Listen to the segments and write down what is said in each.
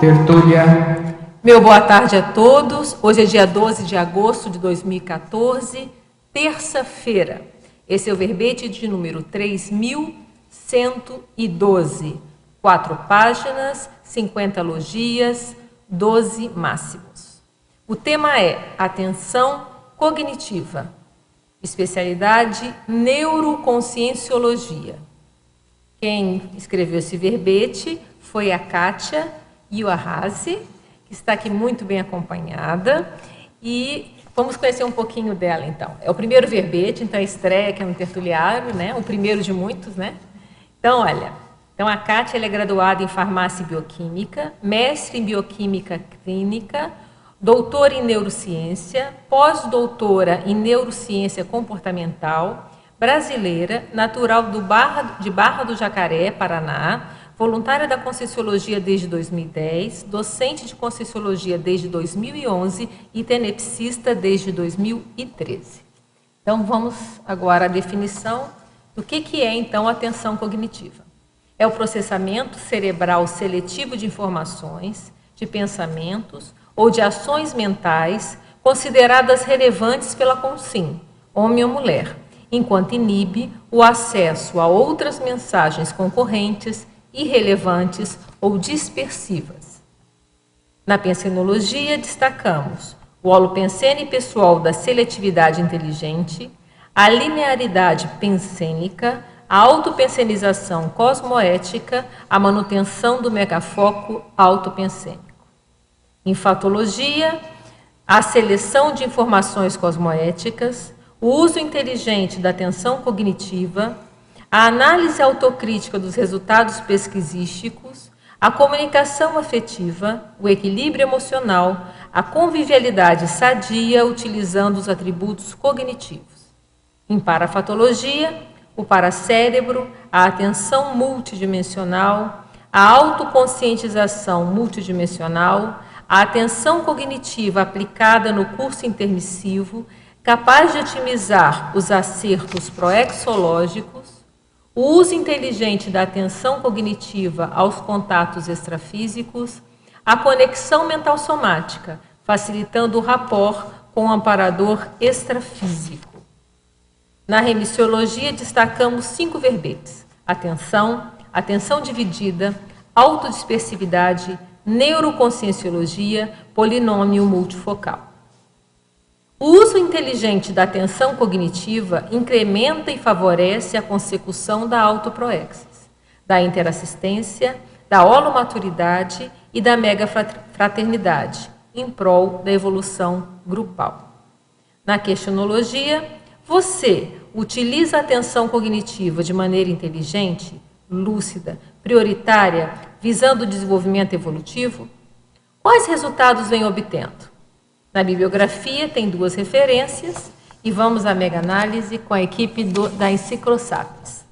Tertúlia. Meu boa tarde a todos. Hoje é dia 12 de agosto de 2014, terça-feira. Esse é o verbete de número 3112. 4 páginas, 50 logias, 12 máximos. O tema é atenção cognitiva, especialidade neuroconscienciologia. Quem escreveu esse verbete foi a Kátia Iwahase, que está aqui muito bem acompanhada, e vamos conhecer um pouquinho dela, então. É o primeiro verbete, então a estreia aqui no tertuliário, né? O primeiro de muitos, né? Então, olha, a Kátia ela é graduada em farmácia e bioquímica, mestre em bioquímica clínica, doutora em neurociência, pós-doutora em neurociência comportamental, brasileira, natural de Barra do Jacaré, Paraná, voluntária da Conscienciologia desde 2010, docente de Conscienciologia desde 2011 e tenepsista desde 2013. Então, vamos agora à definição do que é, então, atenção cognitiva. É o processamento cerebral seletivo de informações, de pensamentos ou de ações mentais consideradas relevantes pela consciência, homem ou mulher, enquanto inibe o acesso a outras mensagens concorrentes, irrelevantes ou dispersivas. Na pensenologia, destacamos o holopensene pessoal da seletividade inteligente, a linearidade pensênica, a autopensenização cosmoética, a manutenção do megafoco autopensênico. Em fatologia, a seleção de informações cosmoéticas, o uso inteligente da atenção cognitiva, a análise autocrítica dos resultados pesquisísticos, a comunicação afetiva, o equilíbrio emocional, a convivialidade sadia utilizando os atributos cognitivos. Em parafatologia, o paracérebro, a atenção multidimensional, a autoconscientização multidimensional, a atenção cognitiva aplicada no curso intermissivo, capaz de otimizar os acertos proexológicos, o uso inteligente da atenção cognitiva aos contatos extrafísicos, a conexão mental somática, facilitando o rapport com o amparador extrafísico. Na remissiologia, destacamos 5 verbetes: atenção, atenção dividida, autodispersividade, neuroconscienciologia, polinômio multifocal. O uso inteligente da atenção cognitiva incrementa e favorece a consecução da autoproexis, da interassistência, da holomaturidade e da megafraternidade, em prol da evolução grupal. Na questionologia, você utiliza a atenção cognitiva de maneira inteligente, lúcida, prioritária, visando o desenvolvimento evolutivo? Quais resultados vem obtendo? Na bibliografia tem 2 referências e vamos à mega-análise com a equipe da Enciclosapiens.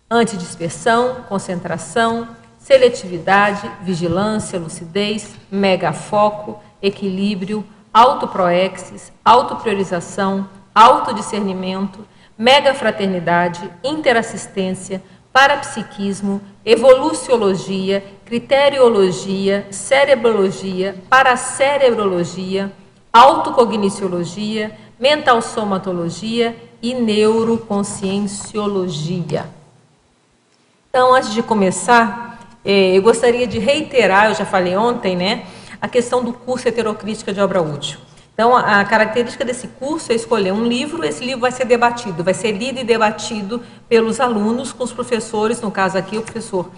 Antidispersão, concentração, seletividade, vigilância, lucidez, megafoco, equilíbrio, autoproexis, autopriorização, autodiscernimento, megafraternidade, interassistência, parapsiquismo, evoluciologia, criteriologia, cerebrologia, paracerebrologia, autocogniciologia, mentalsomatologia e neuroconscienciologia. Então, antes de começar, eu gostaria de reiterar, eu já falei ontem, né, a questão do curso Heterocrítica de Obra Útil. Então, a característica desse curso é escolher um livro, esse livro vai ser debatido, vai ser lido e debatido pelos alunos, com os professores, no caso aqui o professor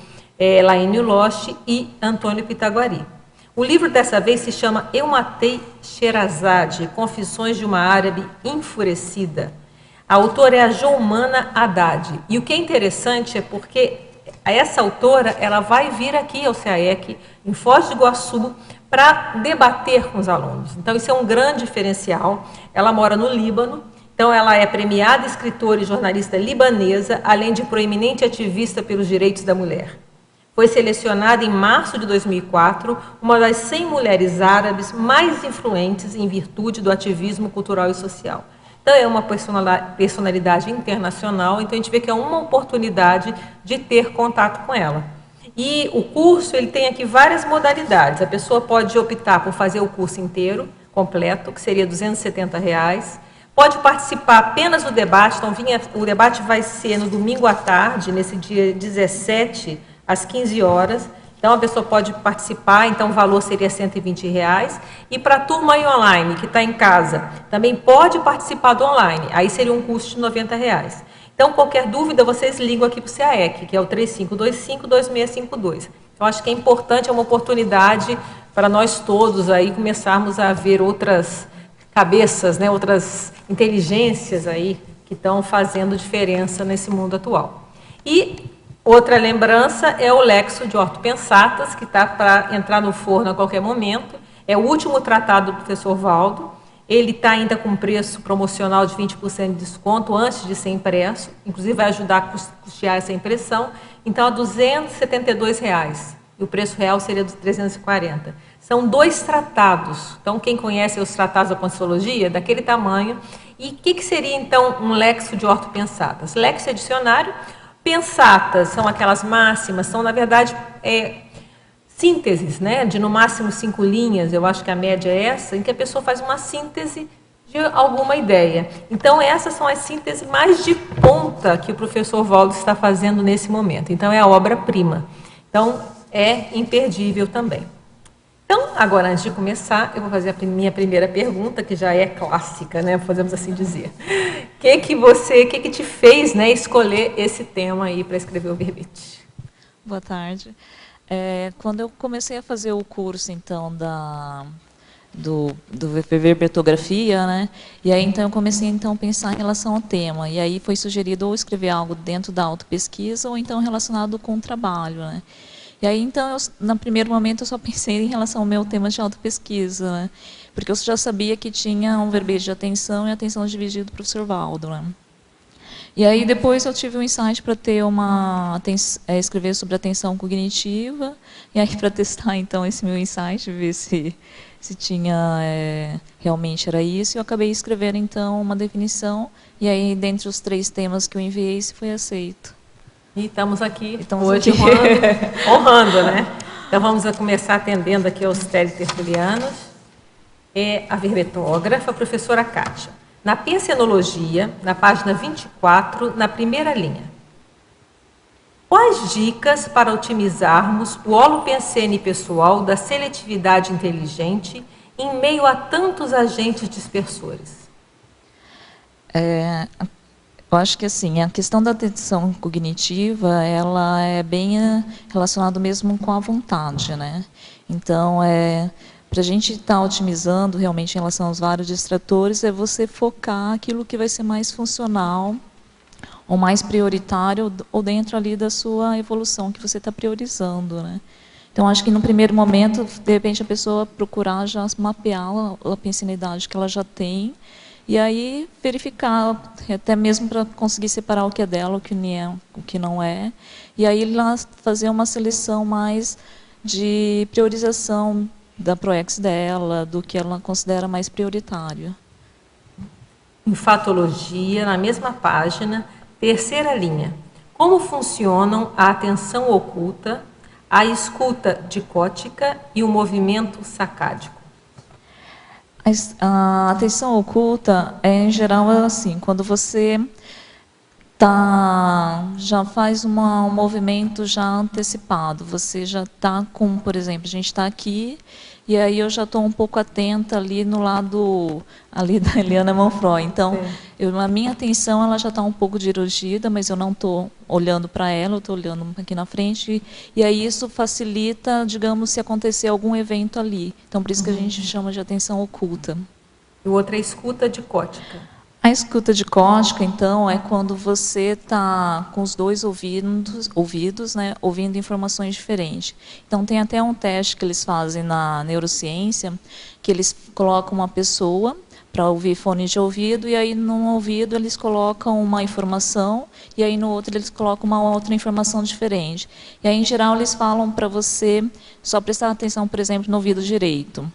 Laínio Loche e Antônio Pitaguari. O livro dessa vez se chama Eu Matei Sherazade, Confissões de uma Árabe Enfurecida. A autora é a Joumana Haddad. E o que é interessante é porque essa autora ela vai vir aqui ao CAEC, em Foz do Iguaçu, para debater com os alunos. Então, isso é um grande diferencial. Ela mora no Líbano, então ela é premiada escritora e jornalista libanesa, além de proeminente ativista pelos direitos da mulher. Foi selecionada em março de 2004, uma das 100 mulheres árabes mais influentes em virtude do ativismo cultural e social. Então, é uma personalidade internacional, então a gente vê que é uma oportunidade de ter contato com ela. E o curso, ele tem aqui várias modalidades. A pessoa pode optar por fazer o curso inteiro, completo, que seria R$ 270. Pode participar apenas do debate, então o debate vai ser no domingo à tarde, nesse dia 17, às 15 horas. Então, a pessoa pode participar, então o valor seria R$ 120. E para a turma online, que está em casa, também pode participar do online, aí seria um custo de R$ 90. Então, qualquer dúvida, vocês ligam aqui para o CAEC, que é o 3525-2652. Eu acho que é importante, é uma oportunidade para nós todos aí começarmos a ver outras cabeças, né, outras inteligências aí que estão fazendo diferença nesse mundo atual. E outra lembrança é o Lexo de Orto Pensatas, que está para entrar no forno a qualquer momento. É o último tratado do professor Valdo. Ele está ainda com preço promocional de 20% de desconto antes de ser impresso, inclusive vai ajudar a custear essa impressão. Então, a R$ 272, e o preço real seria de 340. São 2 tratados. Então, quem conhece os tratados da Consciologia, daquele tamanho. E o que seria, então, um Lexo de Orto Pensatas? Lexo é dicionário, pensatas são aquelas máximas, são, na verdade, sínteses, né, de no máximo 5 linhas, eu acho que a média é essa, em que a pessoa faz uma síntese de alguma ideia. Então, essas são as sínteses mais de ponta que o professor Valdo está fazendo nesse momento. Então, é a obra-prima. Então, é imperdível também. Então, agora, antes de começar, eu vou fazer a minha primeira pergunta, que já é clássica, né, podemos assim dizer. O que te fez, né, escolher esse tema aí para escrever o verbete? Boa tarde. Quando eu comecei a fazer o curso, então, do verbetografia, né? E aí, então, eu comecei, então, a pensar em relação ao tema. E aí foi sugerido ou escrever algo dentro da autopesquisa ou, então, relacionado com o trabalho, né? E aí, então, no primeiro momento, eu só pensei em relação ao meu tema de autopesquisa, né? Porque eu já sabia que tinha um verbete de atenção e atenção dividido do professor Valdo, né? E aí depois eu tive um insight para ter escrever sobre atenção cognitiva, e aí para testar então esse meu insight, ver se tinha realmente era isso, eu acabei escrevendo então uma definição, e aí dentre os 3 temas que eu enviei, esse foi aceito. E estamos aqui hoje honrando, né? Então vamos começar atendendo aqui aos teletertulianos. É a verbetógrafa, a professora Kátia. Na pensenologia, na página 24, na primeira linha. Quais dicas para otimizarmos o holopensene pessoal da seletividade inteligente em meio a tantos agentes dispersores? Eu acho que assim, a questão da atenção cognitiva, ela é bem relacionada mesmo com a vontade, né? Então, para a gente estar otimizando realmente em relação aos vários distratores, é você focar aquilo que vai ser mais funcional ou mais prioritário ou dentro ali da sua evolução que você está priorizando, né? Então, acho que no primeiro momento, de repente, a pessoa procurar já mapear a pensinidade que ela já tem e aí verificar, até mesmo para conseguir separar o que é dela, o que não é, e aí lá fazer uma seleção mais de priorização da ProEx dela, do que ela considera mais prioritário. Em fatologia, na mesma página, terceira linha. Como funcionam a atenção oculta, a escuta dicótica e o movimento sacádico? A atenção oculta, em geral, é assim, quando você já faz um movimento já antecipado, você já está com, por exemplo, a gente está aqui, e aí eu já estou um pouco atenta ali no lado ali da Eliana Manfroy. Então, a minha atenção ela já está um pouco dirigida, mas eu não estou olhando para ela, eu estou olhando aqui na frente, e aí isso facilita, digamos, se acontecer algum evento ali. Então, por isso que a gente chama de atenção oculta. E o outro é escuta dicótica. A escuta dicótica, então, é quando você está com os 2 ouvidos, né, ouvindo informações diferentes. Então, tem até um teste que eles fazem na neurociência, que eles colocam uma pessoa para ouvir fone de ouvido, e aí num ouvido eles colocam uma informação, e aí no outro eles colocam uma outra informação diferente. E aí, em geral, eles falam para você só prestar atenção, por exemplo, no ouvido direito.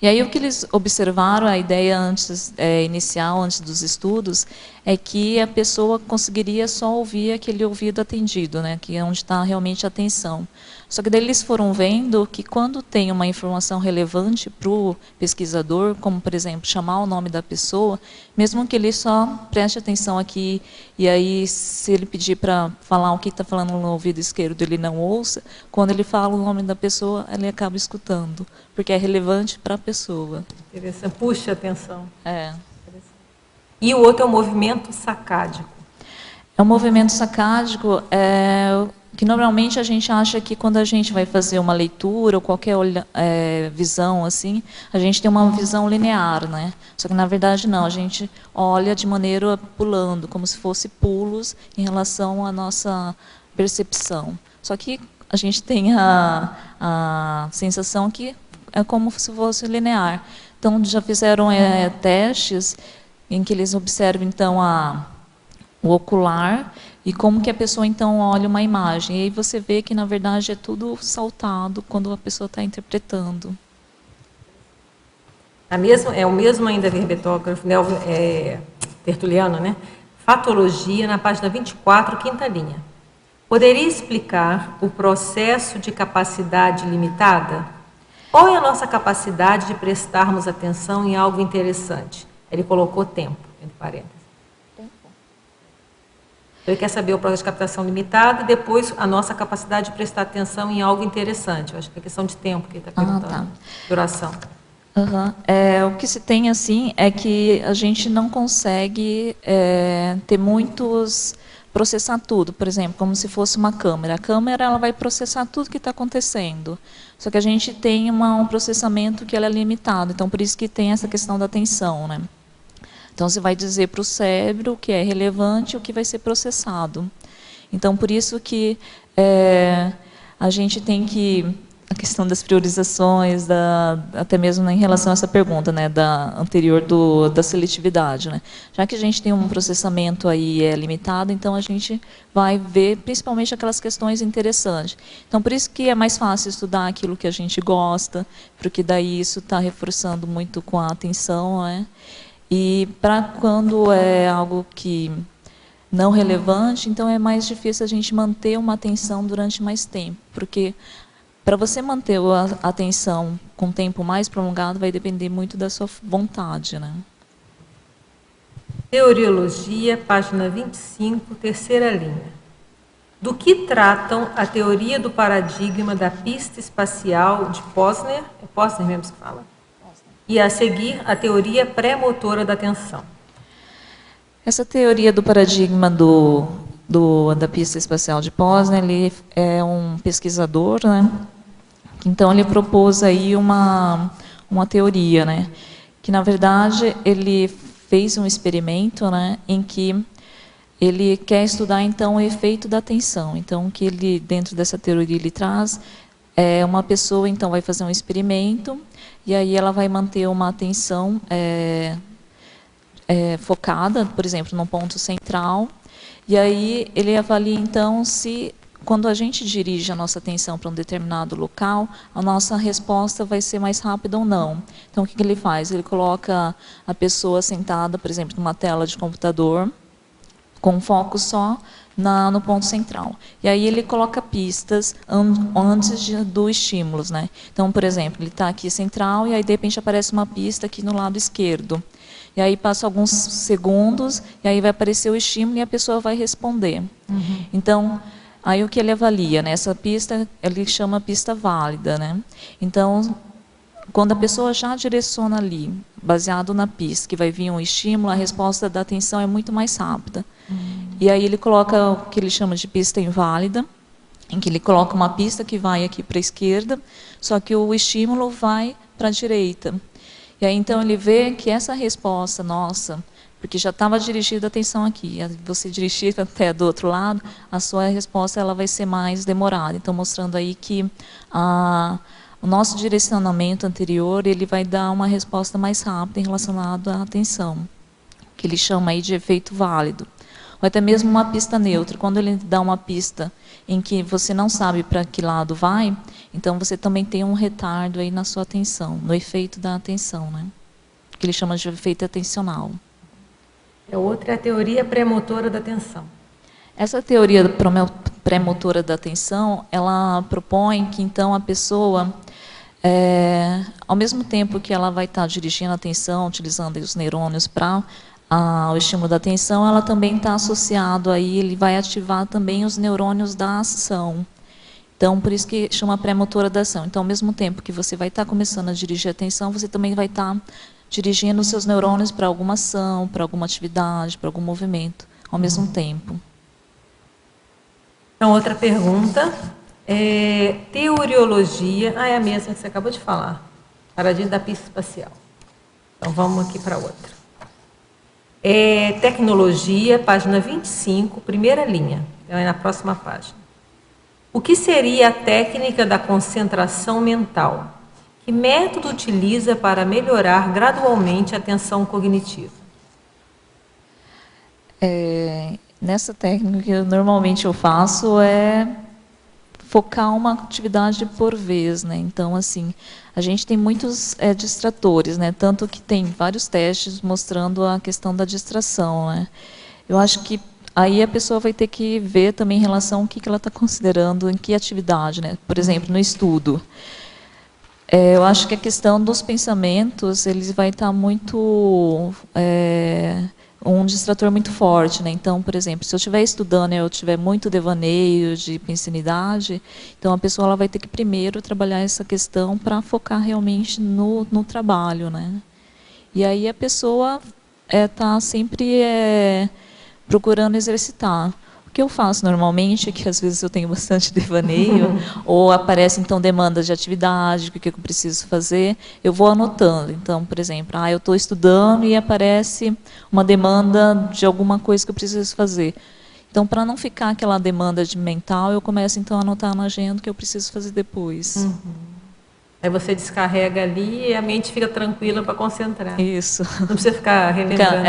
E aí o que eles observaram, a ideia antes, inicial, antes dos estudos, é que a pessoa conseguiria só ouvir aquele ouvido atendido, né, que é onde está realmente a atenção. Só que daí eles foram vendo que quando tem uma informação relevante para o pesquisador, como, por exemplo, chamar o nome da pessoa, mesmo que ele só preste atenção aqui, e aí, se ele pedir para falar o que está falando no ouvido esquerdo, ele não ouça, quando ele fala o nome da pessoa, ele acaba escutando, porque é relevante para a pessoa. Interessante, puxa a atenção. É. E o outro é o movimento sacádico. É um movimento sacádico que normalmente a gente acha que quando a gente vai fazer uma leitura ou qualquer visão assim, a gente tem uma visão linear, né? Só que na verdade não, a gente olha de maneira pulando, como se fosse pulos em relação à nossa percepção. Só que a gente tem a sensação que é como se fosse linear. Então já fizeram testes em que eles observam então o ocular e como que a pessoa então olha uma imagem. E aí você vê que na verdade é tudo saltado quando a pessoa está interpretando. É o mesmo ainda verbetógrafo, né, Tertuliano, né? Fatologia, na página 24, quinta linha. Poderia explicar o processo de capacidade limitada? Qual é a nossa capacidade de prestarmos atenção em algo interessante? Ele colocou tempo, entre parênteses. Ele quer saber o processo de captação limitado e depois a nossa capacidade de prestar atenção em algo interessante. Eu acho que é questão de tempo que ele está perguntando. Tá. Duração. O que se tem assim é que a gente não consegue ter processar tudo, por exemplo, como se fosse uma câmera. A câmera ela vai processar tudo que está acontecendo. Só que a gente tem um processamento que ela é limitado. Então por isso que tem essa questão da atenção, né? Então, você vai dizer para o cérebro o que é relevante e o que vai ser processado. Então, por isso que a gente tem que... A questão das priorizações, até mesmo em relação a essa pergunta, né, da anterior da seletividade. Né? Já que a gente tem um processamento aí limitado, então a gente vai ver principalmente aquelas questões interessantes. Então, por isso que é mais fácil estudar aquilo que a gente gosta, porque daí isso está reforçando muito com a atenção, né? E para quando é algo que não relevante, então é mais difícil a gente manter uma atenção durante mais tempo, porque para você manter a atenção com tempo mais prolongado vai depender muito da sua vontade, né? Teoriologia, página 25, terceira linha. Do que tratam a teoria do paradigma da pista espacial de Posner? É Posner mesmo que fala? E a seguir, a teoria pré-motora da atenção. Essa teoria do paradigma da pista espacial de Posner, ele é um pesquisador, né? Então ele propôs aí uma teoria, né? Que na verdade ele fez um experimento, né? Em que ele quer estudar então o efeito da atenção. Então que ele dentro dessa teoria ele traz uma pessoa então vai fazer um experimento e aí ela vai manter uma atenção focada, por exemplo, num ponto central. E aí ele avalia então se quando a gente dirige a nossa atenção para um determinado local, a nossa resposta vai ser mais rápida ou não. Então o que ele faz? Ele coloca a pessoa sentada, por exemplo, numa tela de computador, com foco só no ponto central. E aí ele coloca pistas antes do estímulos, né? Então, por exemplo, ele está aqui central e aí de repente aparece uma pista aqui no lado esquerdo. E aí passa alguns segundos e aí vai aparecer o estímulo e a pessoa vai responder. Uhum. Então, aí o que ele avalia, né? Essa pista, ele chama pista válida, né? Então, quando a pessoa já direciona ali, baseado na pista, que vai vir um estímulo, a resposta da atenção é muito mais rápida. E aí ele coloca o que ele chama de pista inválida, em que ele coloca uma pista que vai aqui para a esquerda, só que o estímulo vai para a direita. E aí então ele vê que essa resposta nossa, porque já estava dirigida a atenção aqui, você dirigir até do outro lado, a sua resposta ela vai ser mais demorada. Então mostrando aí que o nosso direcionamento anterior ele vai dar uma resposta mais rápida em relacionado à atenção, que ele chama aí de efeito válido. ou até mesmo uma pista neutra. Quando ele dá uma pista em que você não sabe para que lado vai, então você também tem um retardo aí na sua atenção, no efeito da atenção, né? Que ele chama de efeito atencional. Outra é a teoria pré-motora da atenção. Essa teoria pré-motora da atenção, ela propõe que então a pessoa, ao mesmo tempo que ela vai estar dirigindo a atenção, utilizando os neurônios para o estímulo da atenção, ela também está associado aí, ele vai ativar também os neurônios da ação. Então, por isso que chama pré-motora da ação. Então, ao mesmo tempo que você vai estar começando a dirigir a atenção, você também vai estar dirigindo os seus neurônios para alguma ação, para alguma atividade, para algum movimento, ao mesmo tempo. Então, outra pergunta, teoriologia, é a mesma que você acabou de falar, paradigma da pista espacial. Então, vamos aqui para outra. Tecnologia, página 25, primeira linha, então é na próxima página. O que seria a técnica da concentração mental? Que método utiliza para melhorar gradualmente a atenção cognitiva? Nessa técnica que normalmente eu faço é focar uma atividade por vez, né? Então, assim, a gente tem muitos distratores, né? Tanto que tem vários testes mostrando a questão da distração, né? Eu acho que aí a pessoa vai ter que ver também em relação ao que ela está considerando, em que atividade, né? Por exemplo, no estudo. Eu acho que a questão dos pensamentos, eles vai estar muito um distrator muito forte, né? Então, por exemplo, se eu estiver estudando e eu tiver muito devaneio de pensinidade, então a pessoa ela vai ter que primeiro trabalhar essa questão para focar realmente no trabalho, né? E aí a pessoa está sempre procurando exercitar. O que eu faço normalmente, que às vezes eu tenho bastante devaneio, ou aparece então demandas de atividade, o que eu preciso fazer, eu vou anotando. Então, por exemplo, eu estou estudando e aparece uma demanda de alguma coisa que eu preciso fazer. Então, para não ficar aquela demanda de mental, eu começo então a anotar na agenda o que eu preciso fazer depois. Uhum. Aí você descarrega ali e a mente fica tranquila para concentrar. Isso. Não precisa ficar relembrando.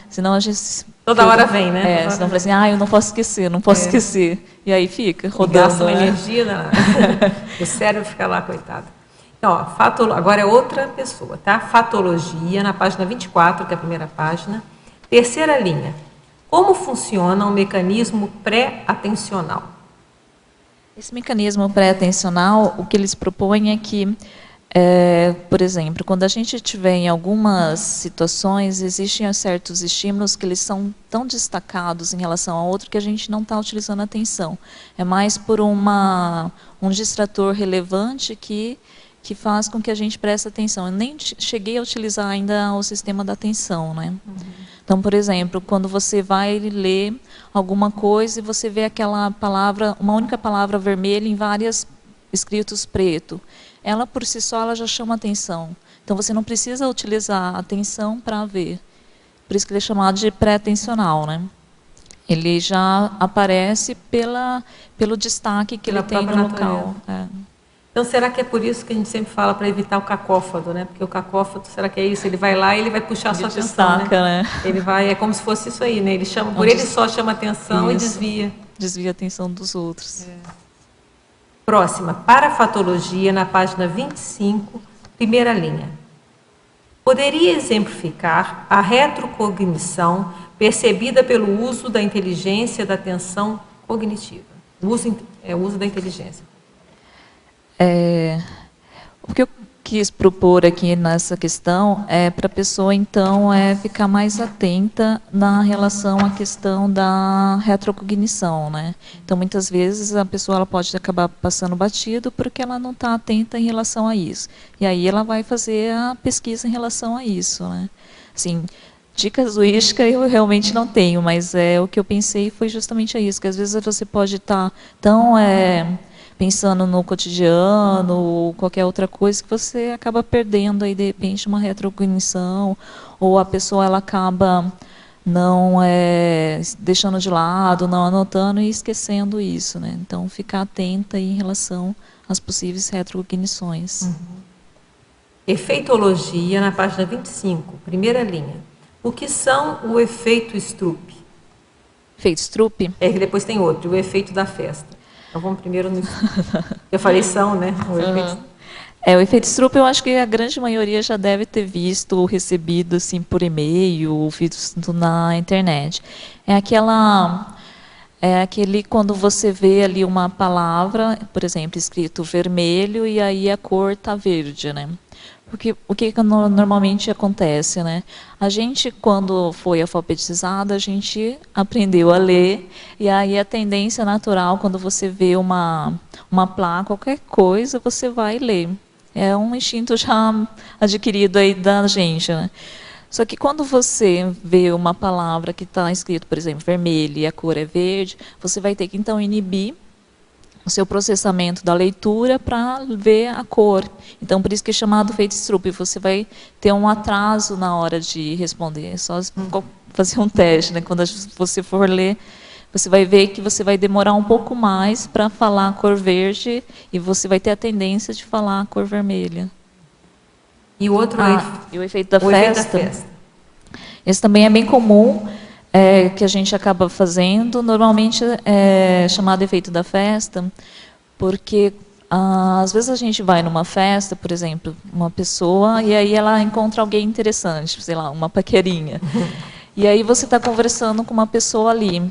Senão a gente... Toda hora vem, né? Senão fala assim, eu não posso esquecer, não posso esquecer. E aí fica rodando. Gasta uma energia, o cérebro fica lá, coitado. Então, agora é outra pessoa, tá? Fatologia, na página 24, que é a primeira página. Terceira linha. Como funciona o mecanismo pré-atencional? Esse mecanismo pré-atencional, o que eles propõem é que, por exemplo, quando a gente estiver em algumas situações, existem certos estímulos que eles são tão destacados em relação a outro que a gente não está utilizando a atenção. É mais por um distrator relevante que faz com que a gente preste atenção. Eu nem cheguei a utilizar ainda o sistema da atenção, né? Então, por exemplo, quando você vai ler alguma coisa e você vê aquela palavra, uma única palavra vermelha em vários escritos preto, ela por si só ela já chama atenção. Então você não precisa utilizar a atenção para ver. Por isso que ele é chamado de pré-atencional, né? Ele já aparece pelo destaque que ele tem no local. Então, será que é por isso que a gente sempre fala para evitar o cacófato, né? Porque o cacófato, será que é isso? Ele vai lá e ele vai puxar a sua atenção, né? Ele vai, é como se fosse isso aí, né? Ele chama, ele só chama atenção e desvia. Desvia a atenção dos outros. Próxima, parafatologia, na página 25, primeira linha. Poderia exemplificar a retrocognição percebida pelo uso da inteligência da atenção cognitiva? O uso da inteligência. O que eu quis propor aqui nessa questão é para a pessoa, então, ficar mais atenta na relação à questão da retrocognição, né? Então, muitas vezes, a pessoa ela pode acabar passando batido porque ela não está atenta em relação a isso. E aí ela vai fazer a pesquisa em relação a isso, né? Assim, de casuística eu realmente não tenho, mas o que eu pensei foi justamente isso, que às vezes você pode estar tão... pensando no cotidiano ou qualquer outra coisa que você acaba perdendo aí de repente uma retrocognição, ou a pessoa ela acaba não deixando de lado, não anotando e esquecendo isso, né? Então ficar atenta aí em relação às possíveis retrocognições. Efeitologia, na página 25, primeira linha. O que são o efeito Stroop? Efeito Stroop? É que depois tem outro, o efeito da festa. Então vamos primeiro no... Eu falei são, né? O efeito... O efeito Stroop eu acho que a grande maioria já deve ter visto ou recebido assim, por e-mail ou visto na internet. É aquele quando você vê ali uma palavra, por exemplo, escrito vermelho e aí a cor está verde, né? Porque o que normalmente acontece, né? A gente, quando foi alfabetizado, a gente aprendeu a ler, e aí a tendência natural, quando você vê uma placa, qualquer coisa, você vai ler. É um instinto já adquirido aí da gente, né? Só que quando você vê uma palavra que está escrito, por exemplo, vermelho e a cor é verde, você vai ter que então inibir o seu processamento da leitura para ver a cor. Então, por isso que é chamado efeito Stroop. Você vai ter um atraso na hora de responder. É só fazer um teste, né? Quando você for ler, você vai ver que você vai demorar um pouco mais para falar a cor verde e você vai ter a tendência de falar a cor vermelha. E o outro e o efeito da festa. Esse também é bem comum, que a gente acaba fazendo. Normalmente é chamado efeito da festa, porque às vezes a gente vai numa festa, por exemplo, uma pessoa, e aí ela encontra alguém interessante, sei lá, uma paquerinha. E aí você está conversando com uma pessoa ali.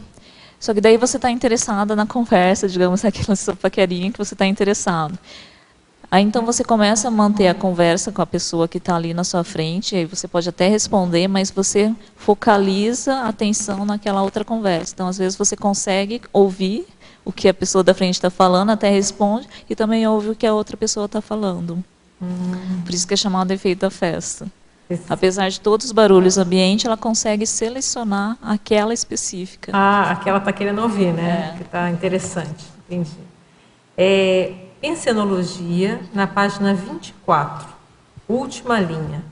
Só que daí você está interessada na conversa, digamos, aquela sua paquerinha que você está interessado. Aí então você começa a manter a conversa com a pessoa que está ali na sua frente, aí você pode até responder, mas você focaliza a atenção naquela outra conversa. Então, às vezes, você consegue ouvir o que a pessoa da frente está falando, até responde, e também ouve o que a outra pessoa está falando. Por isso que é chamado efeito da festa. Apesar de todos os barulhos do ambiente, ela consegue selecionar aquela específica. Aquela está querendo ouvir, né? Que está interessante. Entendi. Pensenologia, na página 24, última linha.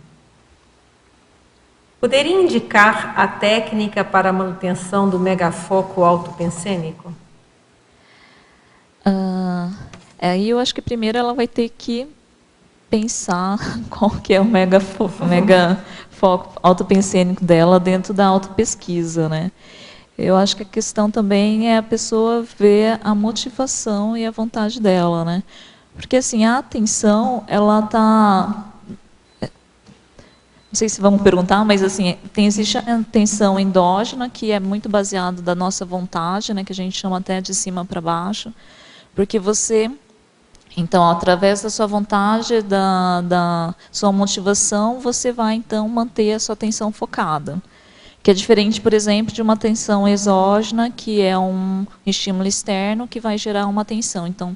Poderia indicar a técnica para a manutenção do megafoco autopensênico? Aí eu acho que primeiro ela vai ter que pensar qual que é o megafoco autopensênico dela dentro da autopesquisa, né? Eu acho que a questão também é a pessoa ver a motivação e a vontade dela, né? Porque assim, a atenção, ela está... Não sei se vamos perguntar, mas assim, existe a atenção endógena, que é muito baseada da nossa vontade, né? Que a gente chama até de cima para baixo. Porque você... Então, através da sua vontade, da sua motivação, você vai, então, manter a sua atenção focada. Que é diferente, por exemplo, de uma atenção exógena, que é um estímulo externo que vai gerar uma atenção. Então,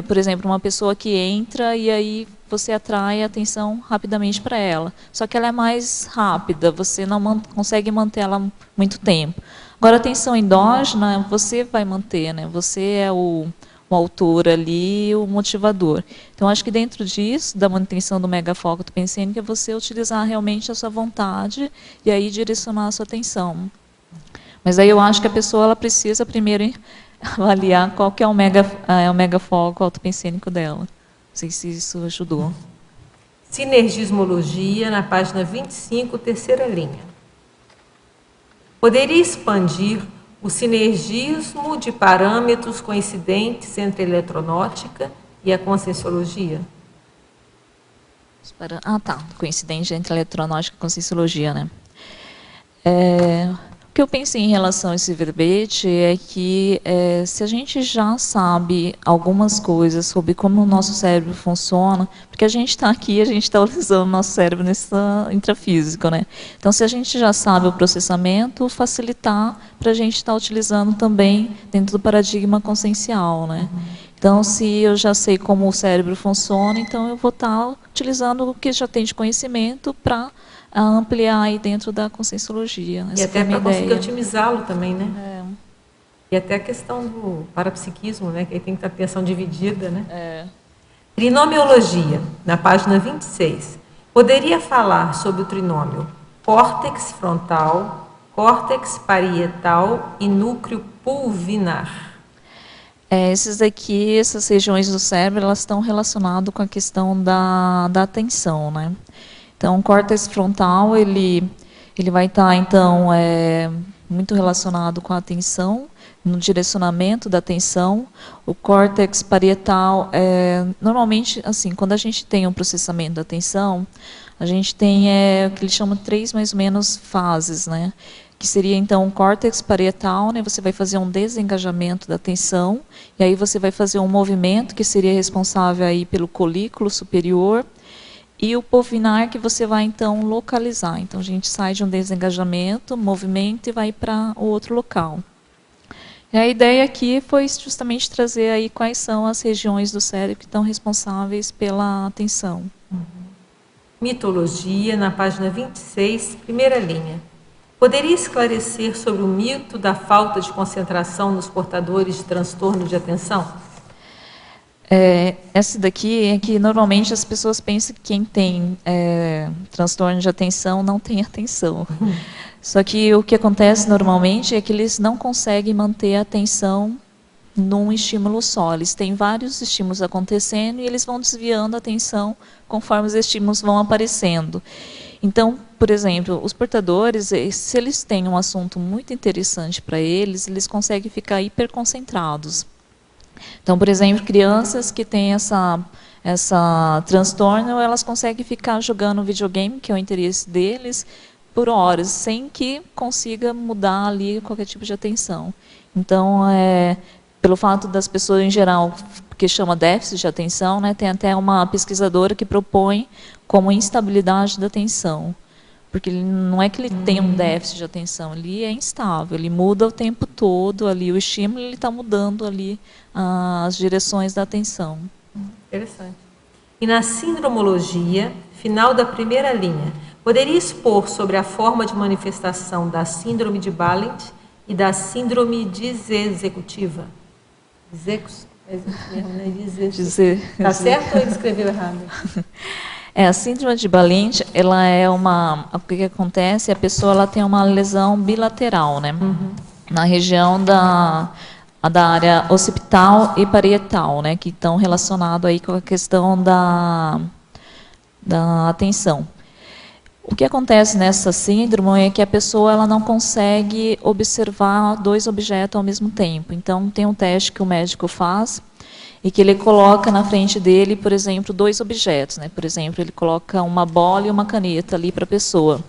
por exemplo, uma pessoa que entra e aí você atrai a atenção rapidamente para ela. Só que ela é mais rápida, você não consegue manter ela muito tempo. Agora, a atenção endógena, você vai manter, né? Você é o autor ali, o motivador. Então, acho que dentro disso, da manutenção do megafoco autopensênico, é você utilizar realmente a sua vontade e aí direcionar a sua atenção. Mas aí eu acho que a pessoa ela precisa primeiro avaliar qual que é o megafoco autopensênico dela. Não sei se isso ajudou. Sinergismologia, na página 25, terceira linha. Poderia expandir o sinergismo de parâmetros coincidentes entre a eletronótica e a conscienciologia? Coincidente entre a eletronótica e a conscienciologia, né? O que eu pensei em relação a esse verbete é que se a gente já sabe algumas coisas sobre como o nosso cérebro funciona, porque a gente está aqui, a gente está utilizando o nosso cérebro nesse intrafísico, né? Então, se a gente já sabe o processamento, facilitar para a gente estar utilizando também dentro do paradigma consciencial, né? Então, se eu já sei como o cérebro funciona, então eu vou estar utilizando o que já tem de conhecimento para ampliar aí dentro da conscienciologia. E até para conseguir otimizá-lo também, né? E até a questão do parapsiquismo, né? Que aí tem que ter atenção dividida, né? Trinomiologia, na página 26. Poderia falar sobre o trinômio córtex frontal, córtex parietal e núcleo pulvinar? Essas regiões do cérebro, elas estão relacionadas com a questão da atenção, né? Então, o córtex frontal, ele vai estar, então, muito relacionado com a atenção, no direcionamento da atenção. O córtex parietal, normalmente, assim, quando a gente tem um processamento da atenção, a gente tem o que eles chamam de 3 mais ou menos fases, né? Que seria então o córtex parietal, né? Você vai fazer um desengajamento da atenção, e aí você vai fazer um movimento que seria responsável aí pelo colículo superior, e o pulvinar que você vai então localizar. Então a gente sai de um desengajamento, movimento e vai para o outro local. E a ideia aqui foi justamente trazer aí quais são as regiões do cérebro que estão responsáveis pela atenção. Mitologia, na página 26, primeira linha. Poderia esclarecer sobre o mito da falta de concentração nos portadores de transtorno de atenção? Essa daqui é que normalmente as pessoas pensam que quem tem transtorno de atenção não tem atenção. Só que o que acontece normalmente é que eles não conseguem manter a atenção num estímulo só. Eles têm vários estímulos acontecendo e eles vão desviando a atenção conforme os estímulos vão aparecendo. Então, por exemplo, os portadores, se eles têm um assunto muito interessante para eles, eles conseguem ficar hiperconcentrados. Então, por exemplo, crianças que têm essa transtorno, elas conseguem ficar jogando videogame, que é o interesse deles, por horas, sem que consiga mudar ali qualquer tipo de atenção. Então, pelo fato das pessoas em geral, que chama déficit de atenção, né, tem até uma pesquisadora que propõe como instabilidade da atenção. Porque não é que ele tem um déficit de atenção, ele é instável, ele muda o tempo todo ali, o estímulo ele está mudando ali as direções da atenção. Interessante. E na sindromologia, final da primeira linha, poderia expor sobre a forma de manifestação da síndrome de Balint e da síndrome disexecutiva? Está certo ou ele escreveu errado? A síndrome de Balint, ela é o que acontece? A pessoa ela tem uma lesão bilateral, né? Na região da área occipital e parietal, né? Que estão relacionados aí com a questão da atenção. O que acontece nessa síndrome é que a pessoa ela não consegue observar 2 objetos ao mesmo tempo. Então, tem um teste que o médico faz e que ele coloca na frente dele, por exemplo, 2 objetos, né? Por exemplo, ele coloca uma bola e uma caneta ali para a pessoa.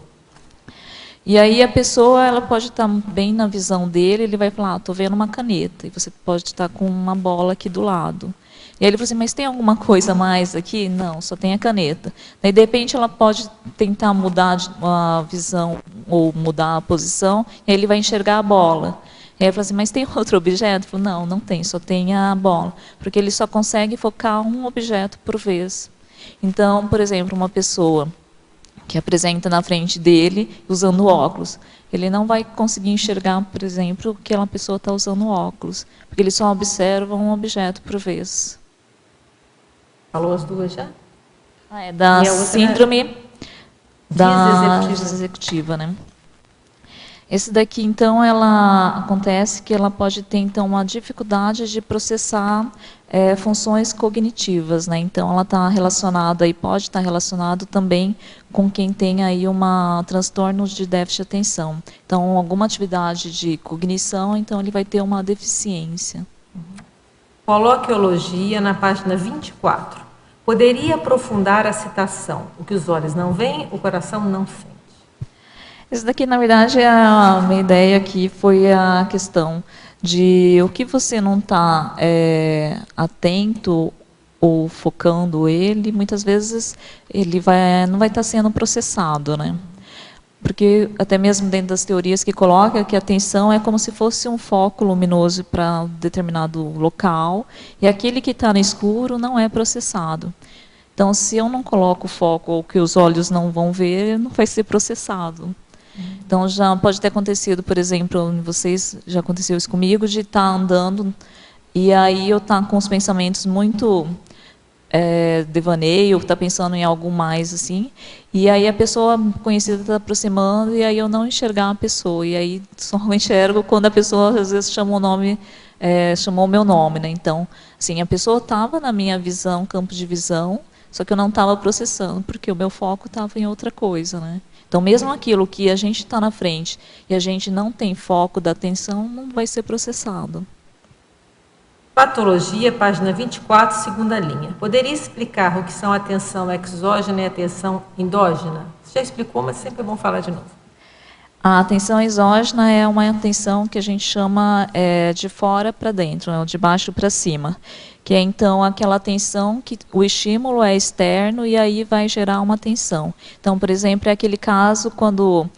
E aí a pessoa ela pode estar bem na visão dele, ele vai falar, estou vendo uma caneta, e você pode estar com uma bola aqui do lado. E aí ele fala assim, mas tem alguma coisa mais aqui? Não, só tem a caneta. Daí, de repente, ela pode tentar mudar a visão ou mudar a posição, e aí ele vai enxergar a bola. E aí eu falei assim, mas tem outro objeto? Eu falei, não, não tem, só tem a bola. Porque ele só consegue focar um objeto por vez. Então, por exemplo, uma pessoa que apresenta na frente dele usando óculos, ele não vai conseguir enxergar, por exemplo, que aquela pessoa está usando óculos. Porque ele só observa um objeto por vez. Falou as duas já? É da síndrome da executiva, né? Esse daqui, então, ela acontece que ela pode ter, então, uma dificuldade de processar funções cognitivas, né? Então, ela está relacionada e pode estar relacionado também com quem tem aí transtornos de déficit de atenção. Então, alguma atividade de cognição, então, ele vai ter uma deficiência. Coloquiologia, na página 24. Poderia aprofundar a citação? O que os olhos não veem, o coração não sente. Isso daqui, na verdade, a minha ideia aqui foi a questão de o que você não está atento ou focando ele, muitas vezes ele não vai estar sendo processado, né? Porque até mesmo dentro das teorias que coloca que a atenção é como se fosse um foco luminoso para um determinado local, e aquele que está no escuro não é processado. Então, se eu não coloco o foco ou que os olhos não vão ver, não vai ser processado. Então, já pode ter acontecido, por exemplo, vocês, já aconteceu isso comigo, de estar andando e aí eu estar com os pensamentos muito devaneio, estar pensando em algo mais assim, e aí a pessoa conhecida está aproximando e aí eu não enxergar a pessoa, e aí só enxergo quando a pessoa às vezes chamou o meu nome, né? Então, assim, a pessoa estava na minha visão, campo de visão, só que eu não estava processando, porque o meu foco estava em outra coisa, né? Então, mesmo aquilo que a gente está na frente e a gente não tem foco da atenção, não vai ser processado. Patologia, página 24, segunda linha. Poderia explicar o que são a atenção exógena e a atenção endógena? Você já explicou, mas sempre é bom falar de novo. A atenção exógena é uma atenção que a gente chama de fora para dentro, né, de baixo para cima, que é então aquela atenção que o estímulo é externo e aí vai gerar uma atenção. Então, por exemplo, é aquele caso quando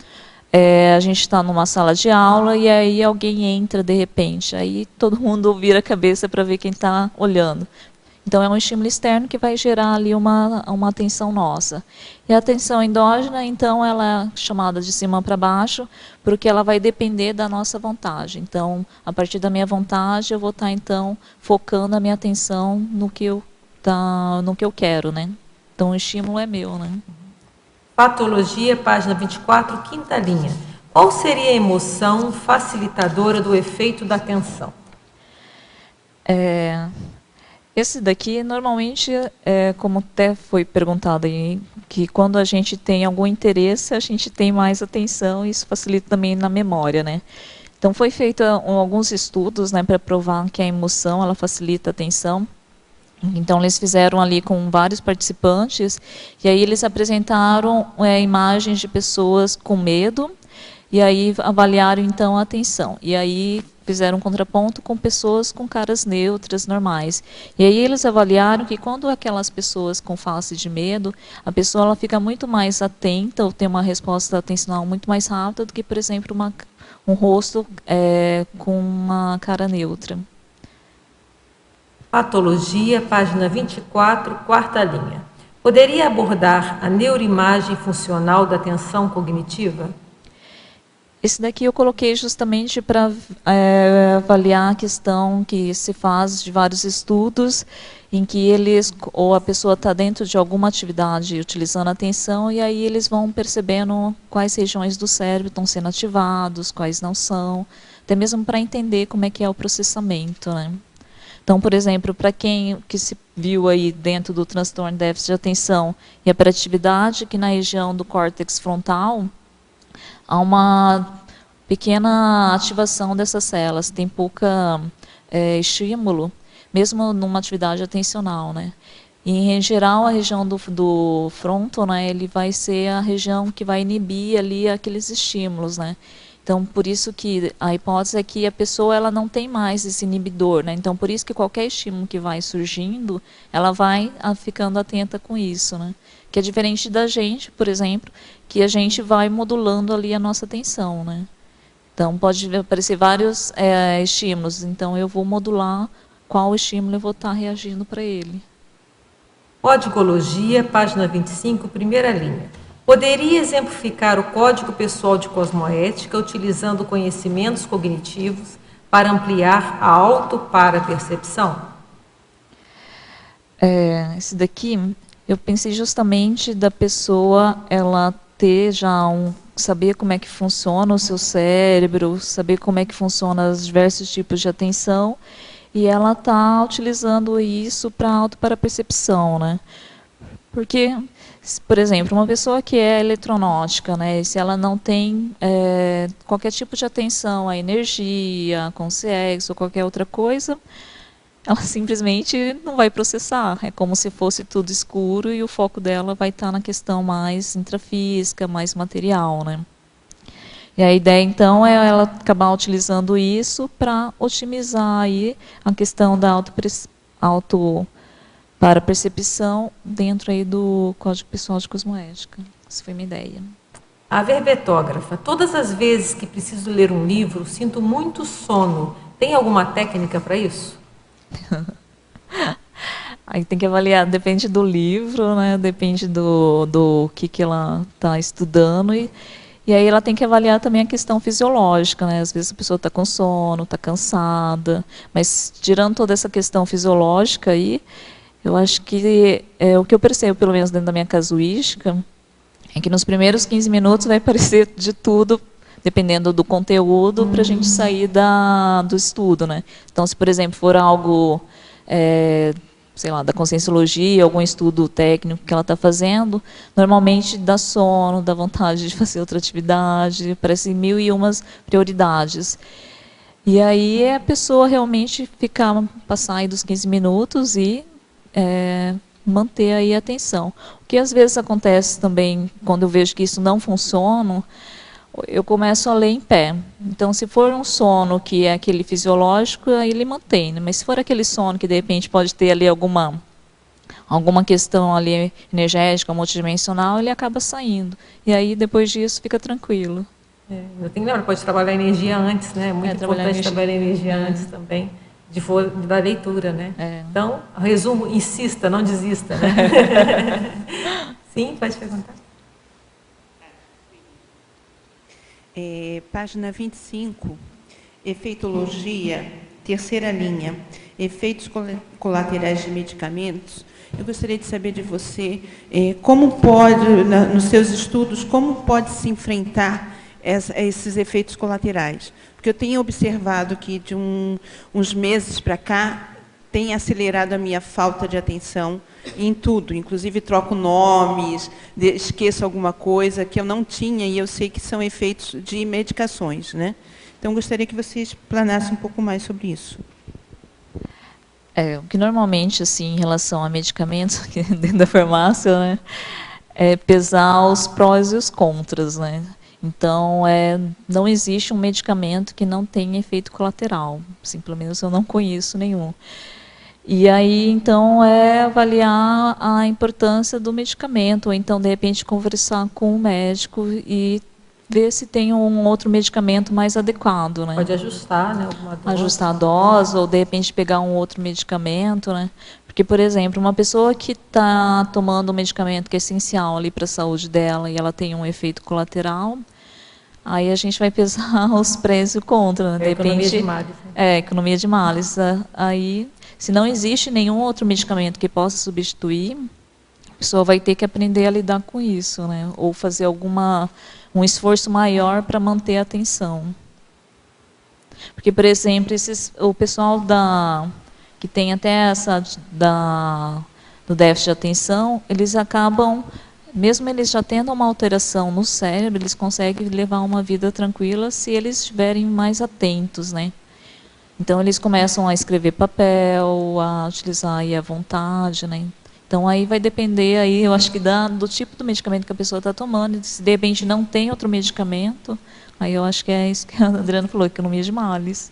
a gente está numa sala de aula e aí alguém entra de repente, aí todo mundo vira a cabeça para ver quem está olhando. Então, é um estímulo externo que vai gerar ali uma atenção nossa. E a atenção endógena, então, ela é chamada de cima para baixo, porque ela vai depender da nossa vontade. Então, a partir da minha vontade, eu vou estar, então, focando a minha atenção no que eu quero, né? Então, o estímulo é meu, né? Patologia, página 24, quinta linha. Qual seria a emoção facilitadora do efeito da atenção? Esse daqui, normalmente, como até foi perguntado aí, que quando a gente tem algum interesse, a gente tem mais atenção e isso facilita também na memória, né? Então, foi feito alguns estudos, né, para provar que a emoção, ela facilita a atenção. Então, eles fizeram ali com vários participantes, e aí eles apresentaram imagens de pessoas com medo, e aí avaliaram, então, a atenção. E aí fizeram um contraponto com pessoas com caras neutras, normais. E aí eles avaliaram que quando aquelas pessoas com face de medo, a pessoa ela fica muito mais atenta, ou tem uma resposta atencional muito mais rápida do que, por exemplo, um rosto com uma cara neutra. Patologia, página 24, quarta linha. Poderia abordar a neuroimagem funcional da atenção cognitiva? Esse daqui eu coloquei justamente para avaliar a questão que se faz de vários estudos em que ou a pessoa está dentro de alguma atividade utilizando a atenção e aí eles vão percebendo quais regiões do cérebro estão sendo ativados, quais não são, até mesmo para entender como é que é o processamento, né? Então, por exemplo, para quem que se viu aí dentro do transtorno de déficit de atenção e hiperatividade, que na região do córtex frontal há uma pequena ativação dessas células, tem pouca estímulo, mesmo numa atividade atencional, né? E, em geral, a região do fronto, né, ele vai ser a região que vai inibir ali aqueles estímulos, né? Então, por isso que a hipótese é que a pessoa ela não tem mais esse inibidor, né? Então, por isso que qualquer estímulo que vai surgindo, ela vai ficando atenta com isso, né? Que é diferente da gente, por exemplo, que a gente vai modulando ali a nossa atenção, né? Então, pode aparecer vários estímulos, então eu vou modular qual estímulo eu vou estar reagindo para ele. Codigologia, página 25, primeira linha. Poderia exemplificar o código pessoal de cosmoética utilizando conhecimentos cognitivos para ampliar a auto-para-percepção? Esse daqui, eu pensei justamente da pessoa ela ter já saber como é que funciona o seu cérebro, saber como é que funcionam os diversos tipos de atenção, e ela está utilizando isso para auto-para-percepção, né? Porque, por exemplo, uma pessoa que é eletronótica, né, se ela não tem qualquer tipo de atenção à energia, com sexo ou qualquer outra coisa, ela simplesmente não vai processar. É como se fosse tudo escuro e o foco dela vai estar na questão mais intrafísica, mais material, né? E a ideia, então, é ela acabar utilizando isso para otimizar aí a questão da para percepção dentro aí do Código Pessoal de Cosmoética. Essa foi minha ideia. A verbetógrafa. Todas as vezes que preciso ler um livro, sinto muito sono. Tem alguma técnica para isso? Aí tem que avaliar, depende do livro, né? Depende do que ela está estudando e aí ela tem que avaliar também a questão fisiológica, né? Às vezes a pessoa está com sono, está cansada, mas tirando toda essa questão fisiológica aí, eu acho que o que eu percebo, pelo menos dentro da minha casuística, é que nos primeiros 15 minutos vai aparecer de tudo, dependendo do conteúdo, para a gente sair do estudo, né? Então, se, por exemplo, for algo sei lá, da conscienciologia, algum estudo técnico que ela está fazendo, normalmente dá sono, dá vontade de fazer outra atividade, aparecem mil e umas prioridades. E aí a pessoa realmente passar aí dos 15 minutos e manter aí a atenção. O que às vezes acontece também, quando eu vejo que isso não funciona, eu começo a ler em pé. Então, se for um sono que é aquele fisiológico, aí ele mantém, né? Mas se for aquele sono que de repente pode ter ali alguma questão ali energética, multidimensional, ele acaba saindo. E aí depois disso fica tranquilo. Eu tenho que lembrar, pode trabalhar a energia antes, né? É muito importante trabalhar a energia antes também, da leitura, né? Então, resumo, insista, não desista, né? Sim, pode perguntar. Página 25, efeitologia, terceira linha, efeitos colaterais de medicamentos. Eu gostaria de saber de você, como pode, nos seus estudos, como pode se enfrentar esses efeitos colaterais? Porque eu tenho observado que de uns meses para cá, tem acelerado a minha falta de atenção em tudo, inclusive troco nomes, esqueço alguma coisa que eu não tinha e eu sei que são efeitos de medicações, né? Então, gostaria que você explanasse um pouco mais sobre isso. O que normalmente, assim, em relação a medicamentos, aqui dentro da farmácia, né, é pesar os prós e os contras, né? Então, não existe um medicamento que não tenha efeito colateral. Assim, pelo menos eu não conheço nenhum. E aí, então, avaliar a importância do medicamento, ou então, de repente, conversar com o médico e ver se tem um outro medicamento mais adequado, né? Pode ajustar, né? Alguma dose. Ajustar a dose, ou de repente pegar um outro medicamento, né? Porque, por exemplo, uma pessoa que está tomando um medicamento que é essencial ali para a saúde dela e ela tem um efeito colateral, aí a gente vai pesar os prós e contra, né? De repente, economia de males. Né? Economia de males. Aí, se não existe nenhum outro medicamento que possa substituir, a pessoa vai ter que aprender a lidar com isso, né? Ou fazer um esforço maior para manter a atenção. Porque, por exemplo, o pessoal que tem até do déficit de atenção, eles acabam, mesmo eles já tendo uma alteração no cérebro, eles conseguem levar uma vida tranquila se eles estiverem mais atentos, né? Então, eles começam a escrever papel, a utilizar aí a vontade, né? Então, aí vai depender, aí, eu acho que do tipo do medicamento que a pessoa está tomando. Se, de repente, não tem outro medicamento, aí eu acho que é isso que a Adriana falou, economia de males.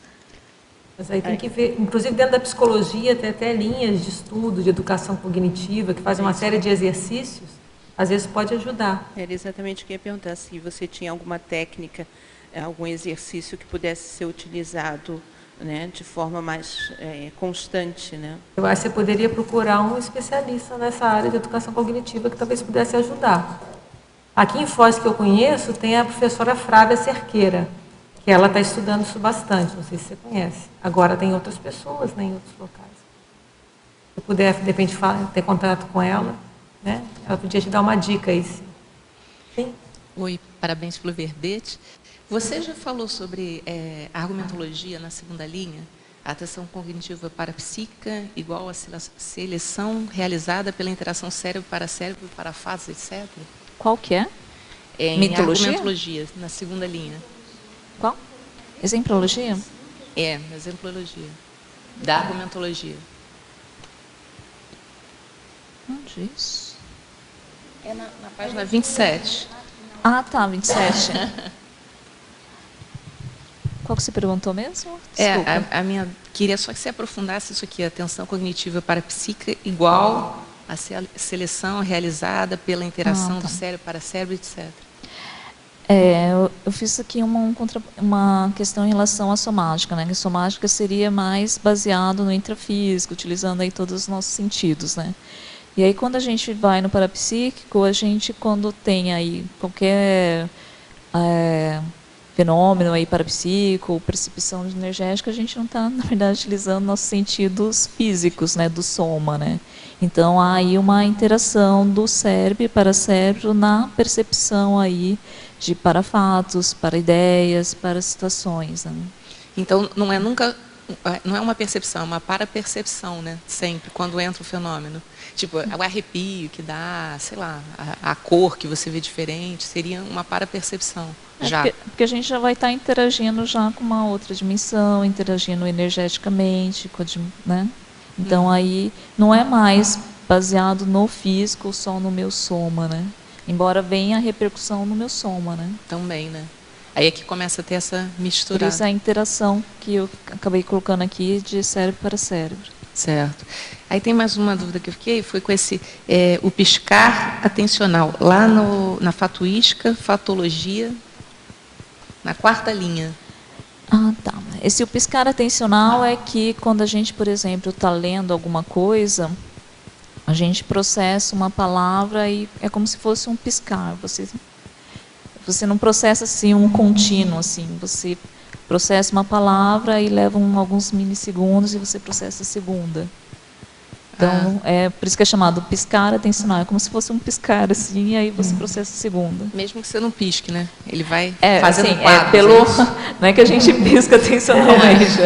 Mas aí tem que ver, inclusive dentro da psicologia, tem até linhas de estudo, de educação cognitiva, que fazem uma série de exercícios, às vezes pode ajudar. Era exatamente o que eu ia perguntar, se você tinha alguma técnica, algum exercício que pudesse ser utilizado, né, de forma mais constante, né? Eu acho que você poderia procurar um especialista nessa área de educação cognitiva que talvez pudesse ajudar. Aqui em Foz, que eu conheço, tem a professora Frávia Cerqueira, que ela está estudando isso bastante, não sei se você conhece. Agora tem outras pessoas, né, em outros locais. Se eu puder, de repente, ter contato com ela, né, ela podia te dar uma dica aí. Sim? Oi, parabéns pelo verbete. Você já falou sobre argumentologia na segunda linha? A atenção cognitiva parapsíquica igual a seleção realizada pela interação cérebro para fase, etc. Qual que é? Em Mitologia? Argumentologia, na segunda linha. Qual? Exemplologia? Na exemplologia. Da argumentologia. Onde isso? Na página 27. Ah, tá, 27. Qual que você perguntou mesmo? Desculpa. A minha queria só que você aprofundasse isso aqui, a atenção cognitiva parapsíquica igual a seleção realizada pela interação do cérebro para cérebro, etc. Eu fiz aqui uma questão em relação à somática, né? Que a somática seria mais baseado no intrafísico, utilizando aí todos os nossos sentidos, né? E aí, quando a gente vai no parapsíquico, quando tem aí qualquer fenômeno aí parapsíquico, percepção energética, a gente não está, na verdade, utilizando nossos sentidos físicos, né? Do soma, né? Então, há aí uma interação do cérebro para cérebro na percepção aí de para fatos, para ideias, para situações, né? Então, não é nunca não é uma percepção, é uma parapercepção, né? Sempre, quando entra o fenômeno. Tipo, o arrepio que dá, sei lá, a cor que você vê diferente, seria uma parapercepção. Já. Porque a gente já vai estar interagindo já com uma outra dimensão, interagindo energeticamente, né? Então aí não é mais baseado no físico, só no meu soma, né? Embora venha a repercussão no meu soma, né? Também, né? Aí é que começa a ter essa mistura. Por isso a interação que eu acabei colocando aqui de cérebro para cérebro. Certo. Aí tem mais uma dúvida que eu fiquei, foi com esse, o piscar atencional, lá na fatuística, fatologia, na 4ª linha. Ah, tá. Esse o piscar atencional é que quando a gente, por exemplo, está lendo alguma coisa, a gente processa uma palavra e é como se fosse um piscar. Você não processa assim um contínuo, assim. Você processa uma palavra e leva alguns milissegundos e você processa a segunda. Então, é por isso que é chamado piscar atencional. É como se fosse um piscar, assim, e aí você processa a segunda. Mesmo que você não pisque, né? Ele vai fazendo assim, quadros. Não é que a gente pisca atencionalmente,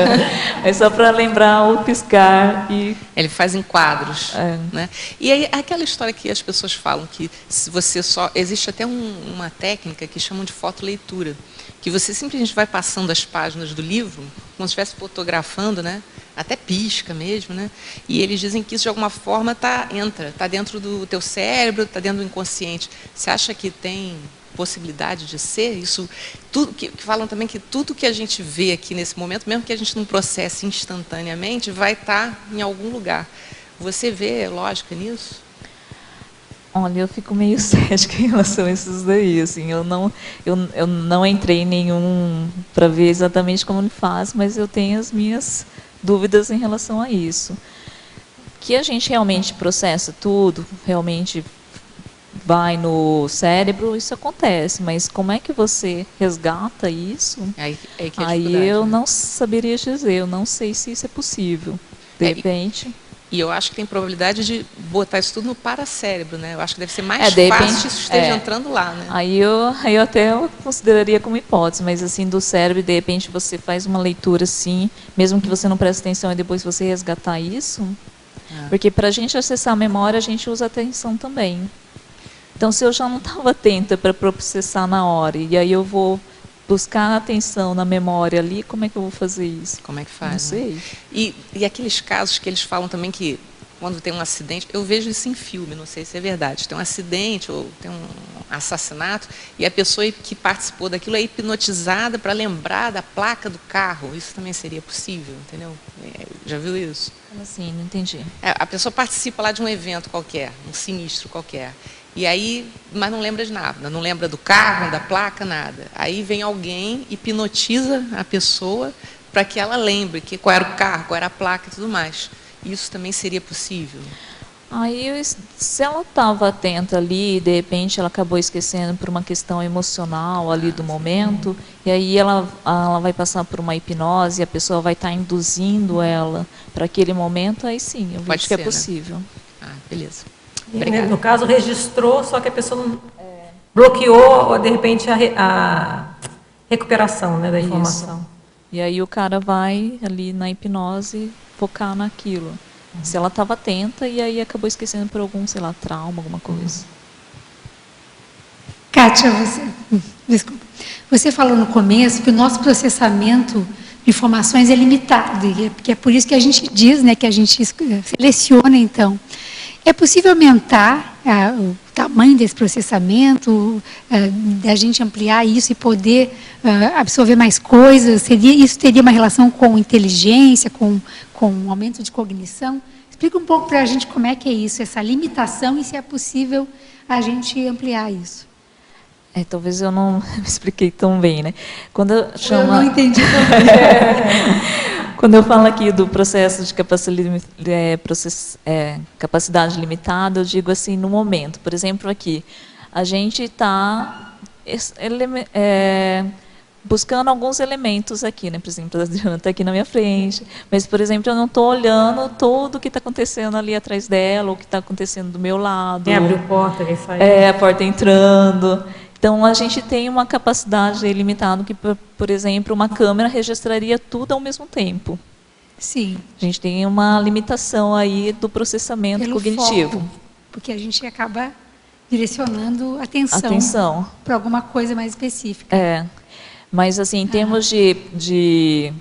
é só para lembrar o piscar. Ele faz em quadros. Né? E aí, aquela história que as pessoas falam, que se você só... Existe até uma técnica que chamam de fotoleitura, que você simplesmente vai passando as páginas do livro, como se estivesse fotografando, né? Até pisca mesmo, né? E eles dizem que isso, de alguma forma, está dentro do teu cérebro, está dentro do inconsciente. Você acha que tem possibilidade de ser isso? Tudo que falam também que tudo que a gente vê aqui nesse momento, mesmo que a gente não processe instantaneamente, vai estar em algum lugar. Você vê lógica nisso? Olha, eu fico meio cética em relação a esses daí, assim, eu não entrei em nenhum para ver exatamente como ele faz, mas eu tenho as minhas dúvidas em relação a isso. Que a gente realmente processa tudo, realmente vai no cérebro, isso acontece, mas como é que você resgata isso? Aí eu não saberia dizer, eu não sei se isso é possível. De repente... E eu acho que tem probabilidade de botar isso tudo no paracérebro, né? Eu acho que deve ser mais de fácil repente, se isso esteja entrando lá, né? Aí eu até consideraria como hipótese, mas assim, do cérebro, de repente você faz uma leitura assim, mesmo que você não preste atenção e depois você resgatar isso, porque para a gente acessar a memória, a gente usa a atenção também. Então, se eu já não estava atenta para processar na hora, e aí eu vou buscar atenção na memória ali, como é que eu vou fazer isso? Como é que faz? Não sei. Né? E aqueles casos que eles falam também que, quando tem um acidente, eu vejo isso em filme, não sei se é verdade, tem um acidente ou tem um assassinato, e a pessoa que participou daquilo é hipnotizada para lembrar da placa do carro. Isso também seria possível, entendeu? Já viu isso? Como assim? Não entendi. A pessoa participa lá de um evento qualquer, um sinistro qualquer. E aí, mas não lembra de nada, não lembra do carro, da placa, nada. Aí vem alguém, hipnotiza a pessoa para que ela lembre qual era o carro, qual era a placa e tudo mais. Isso também seria possível? Aí, se ela estava atenta ali, e de repente ela acabou esquecendo por uma questão emocional ali do momento, e aí ela vai passar por uma hipnose, e a pessoa vai estar induzindo ela para aquele momento, aí sim, eu vejo que é possível. Né? Beleza. No caso, registrou, só que a pessoa não bloqueou, de repente, a recuperação, né, da informação. Isso. E aí o cara vai ali na hipnose focar naquilo. Se ela estava atenta e aí acabou esquecendo por algum, sei lá, trauma, alguma coisa. Kátia, você falou no começo que o nosso processamento de informações é limitado, que é por isso que a gente diz, né, que a gente seleciona, então. É possível aumentar o tamanho desse processamento, da gente ampliar isso e poder absorver mais coisas? Isso teria uma relação com inteligência, com um aumento de cognição? Explica um pouco para a gente como é que é isso, essa limitação, e se é possível a gente ampliar isso. Talvez eu não me expliquei tão bem, né? Eu não entendi também. Quando eu falo aqui do processo de capacidade limitada, eu digo assim, no momento. Por exemplo, aqui, a gente está buscando alguns elementos aqui, né? Por exemplo, a Adriana está aqui na minha frente, mas, por exemplo, eu não estou olhando tudo o que está acontecendo ali atrás dela, ou o que está acontecendo do meu lado. Abriu a porta, quem sai. A porta entrando. Então, a gente tem uma capacidade limitada que, por exemplo, uma câmera registraria tudo ao mesmo tempo. Sim. A gente tem uma limitação aí do processamento Pelo cognitivo. foco, porque a gente acaba direcionando a atenção Atenção. para alguma coisa mais específica. É. Mas, assim, em termos de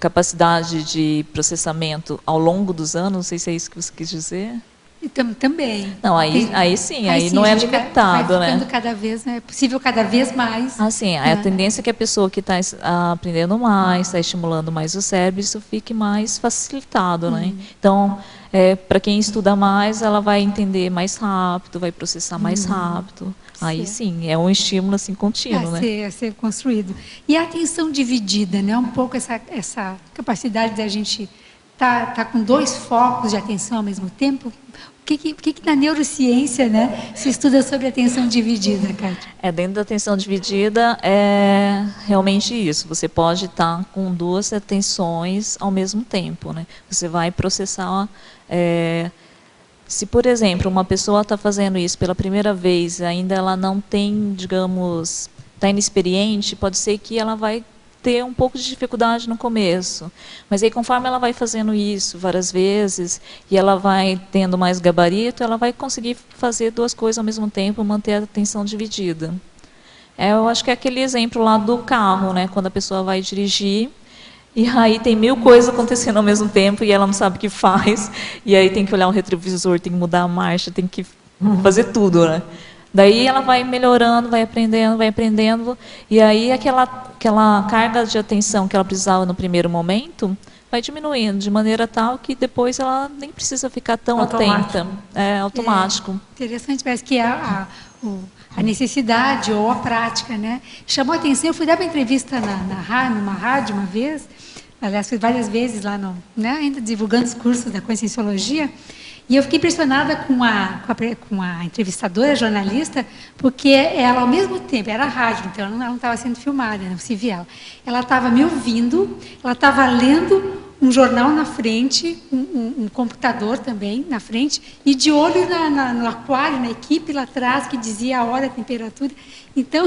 capacidade de processamento ao longo dos anos, não sei se é isso que você quis dizer. E também. Não, aí sim, aí não a é gente limitado, vai ficando né? cada vez, né? É possível cada vez mais. Assim, a tendência é que a pessoa que está aprendendo mais, está estimulando mais o cérebro, isso fique mais facilitado, né? Então, para quem estuda mais, ela vai entender mais rápido, vai processar mais rápido. Aí sim, é um estímulo assim contínuo, né? A ser construído. E a atenção dividida, né? Um pouco essa capacidade da gente tá com dois focos de atenção ao mesmo tempo. O que na neurociência, né, se estuda sobre atenção dividida, Kátia? Dentro da atenção dividida é realmente isso. Você pode estar com duas atenções ao mesmo tempo, né? Você vai processar. Se, por exemplo, uma pessoa está fazendo isso pela primeira vez, ainda ela não tem, digamos, está inexperiente, pode ser que ela vai ter um pouco de dificuldade no começo. Mas aí, conforme ela vai fazendo isso várias vezes, e ela vai tendo mais gabarito, ela vai conseguir fazer duas coisas ao mesmo tempo, manter a atenção dividida. Eu acho que é aquele exemplo lá do carro, né? Quando a pessoa vai dirigir, e aí tem 1000 coisas acontecendo ao mesmo tempo, e ela não sabe o que faz, e aí tem que olhar o retrovisor, tem que mudar a marcha, tem que fazer tudo, né? Daí ela vai melhorando, vai aprendendo, e aí aquela carga de atenção que ela precisava no primeiro momento vai diminuindo, de maneira tal que depois ela nem precisa ficar tão atenta. É automático. Interessante, parece que a necessidade ou a prática, né? Chamou a atenção, eu fui dar uma entrevista numa rádio uma vez, aliás, fui várias vezes lá, né, ainda divulgando os cursos da Conscienciologia. E eu fiquei impressionada com a entrevistadora, a jornalista, porque ela, ao mesmo tempo, era rádio, então ela não estava sendo filmada, não se via ela. Ela estava me ouvindo, ela estava lendo um jornal na frente, um computador também na frente, e de olho no aquário, na equipe lá atrás, que dizia a hora, a temperatura. Então,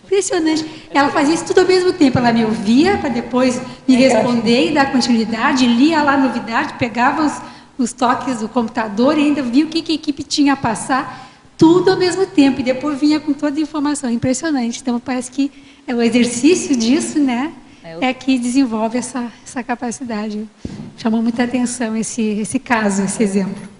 impressionante. Ela fazia isso tudo ao mesmo tempo. Ela me ouvia para depois me responder e dar continuidade, lia lá a novidade, pegava os toques do computador e ainda via o que a equipe tinha a passar, tudo ao mesmo tempo, e depois vinha com toda a informação. Impressionante. Então, parece que o exercício disso, né, é que desenvolve essa capacidade. Chamou muita atenção esse caso, esse exemplo.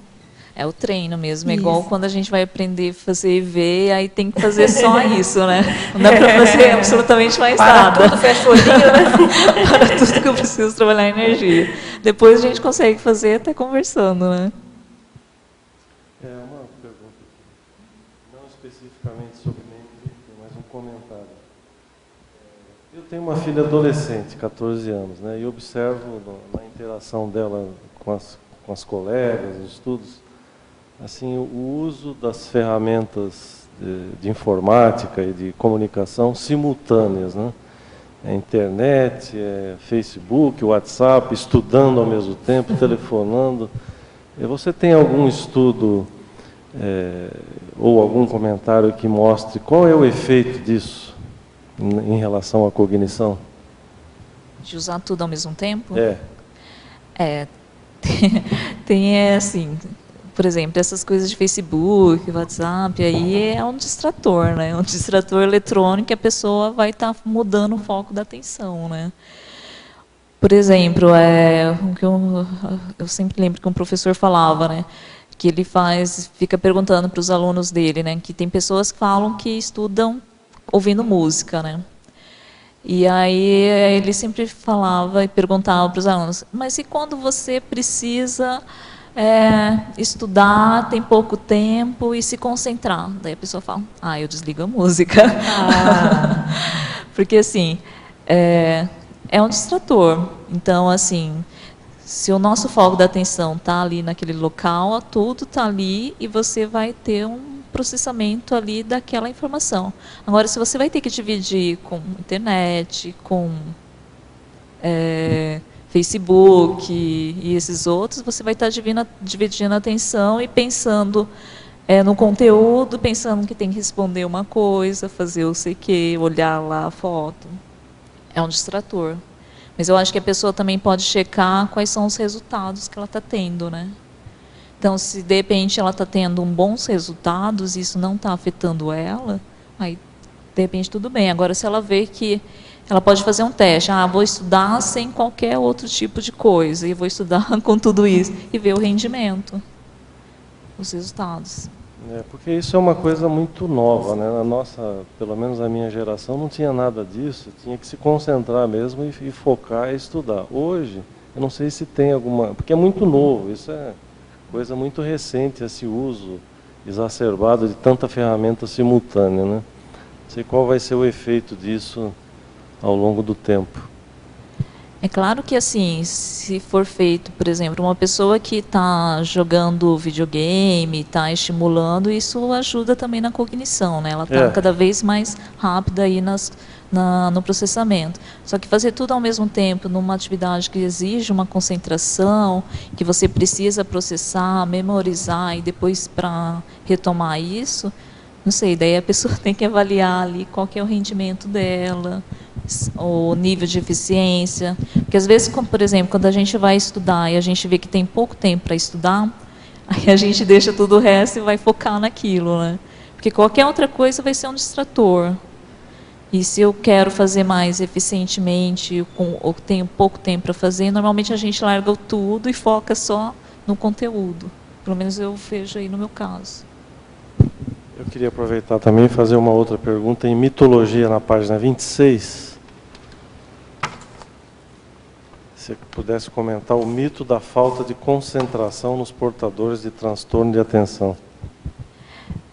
É o treino mesmo, é igual quando a gente vai aprender a fazer EV, aí tem que fazer só isso, né? Não dá para fazer absolutamente mais nada. Tudo, fecha o olhinho, né? Para tudo que eu preciso trabalhar energia. Depois a gente consegue fazer até conversando, né? Uma pergunta, não especificamente sobre mente, mas um comentário. Eu tenho uma filha adolescente, 14 anos, né? E observo na interação dela com as colegas, nos estudos, assim, o uso das ferramentas de informática e de comunicação simultâneas, né? Internet, Facebook, WhatsApp, estudando ao mesmo tempo, telefonando. Você tem algum estudo ou algum comentário que mostre qual é o efeito disso em relação à cognição? De usar tudo ao mesmo tempo? Tem assim, por exemplo, essas coisas de Facebook, WhatsApp, aí é um distrator, né? Um distrator eletrônico que a pessoa vai estar mudando o foco da atenção, né? Por exemplo, o que eu sempre lembro que um professor falava, né? Que ele fica perguntando para os alunos dele, né? Que tem pessoas que falam que estudam ouvindo música, né? E aí ele sempre falava e perguntava para os alunos, mas e quando você precisa estudar, tem pouco tempo e se concentrar? Daí a pessoa fala, eu desligo a música. Porque assim, é um distrator. Então, assim, se o nosso foco da atenção está ali naquele local, tudo está ali e você vai ter um processamento ali daquela informação. Agora, se você vai ter que dividir com internet, com Facebook e esses outros, você vai estar dividindo a atenção e pensando no conteúdo, pensando que tem que responder uma coisa, fazer o sei quê, olhar lá a foto. É um distrator. Mas eu acho que a pessoa também pode checar quais são os resultados que ela está tendo, né? Então, se de repente ela está tendo bons resultados e isso não está afetando ela, aí de repente tudo bem. Agora, se ela vê que ela pode fazer um teste, vou estudar sem qualquer outro tipo de coisa, e vou estudar com tudo isso, e ver o rendimento, os resultados. Porque isso é uma coisa muito nova, né? Na nossa, pelo menos a minha geração, não tinha nada disso, tinha que se concentrar mesmo e focar e estudar. Hoje, eu não sei se tem alguma, porque é muito novo, isso é coisa muito recente, esse uso exacerbado de tanta ferramenta simultânea, né? Não sei qual vai ser o efeito disso ao longo do tempo. É claro que, assim, se for feito, por exemplo, uma pessoa que está jogando videogame, está estimulando, isso ajuda também na cognição, né? Ela está cada vez mais rápida aí no processamento. Só que fazer tudo ao mesmo tempo, numa atividade que exige uma concentração, que você precisa processar, memorizar e depois para retomar isso, não sei, daí a pessoa tem que avaliar ali qual que é o rendimento dela, o nível de eficiência. Porque às vezes, como, por exemplo, quando a gente vai estudar e a gente vê que tem pouco tempo para estudar, aí a gente deixa tudo o resto e vai focar naquilo, né? Porque qualquer outra coisa vai ser um distrator. E se eu quero fazer mais eficientemente, ou tenho pouco tempo para fazer, normalmente a gente larga tudo e foca só no conteúdo. Pelo menos eu vejo aí no meu caso. Eu queria aproveitar também e fazer uma outra pergunta em mitologia, na página 26. Se pudesse comentar o mito da falta de concentração nos portadores de transtorno de atenção.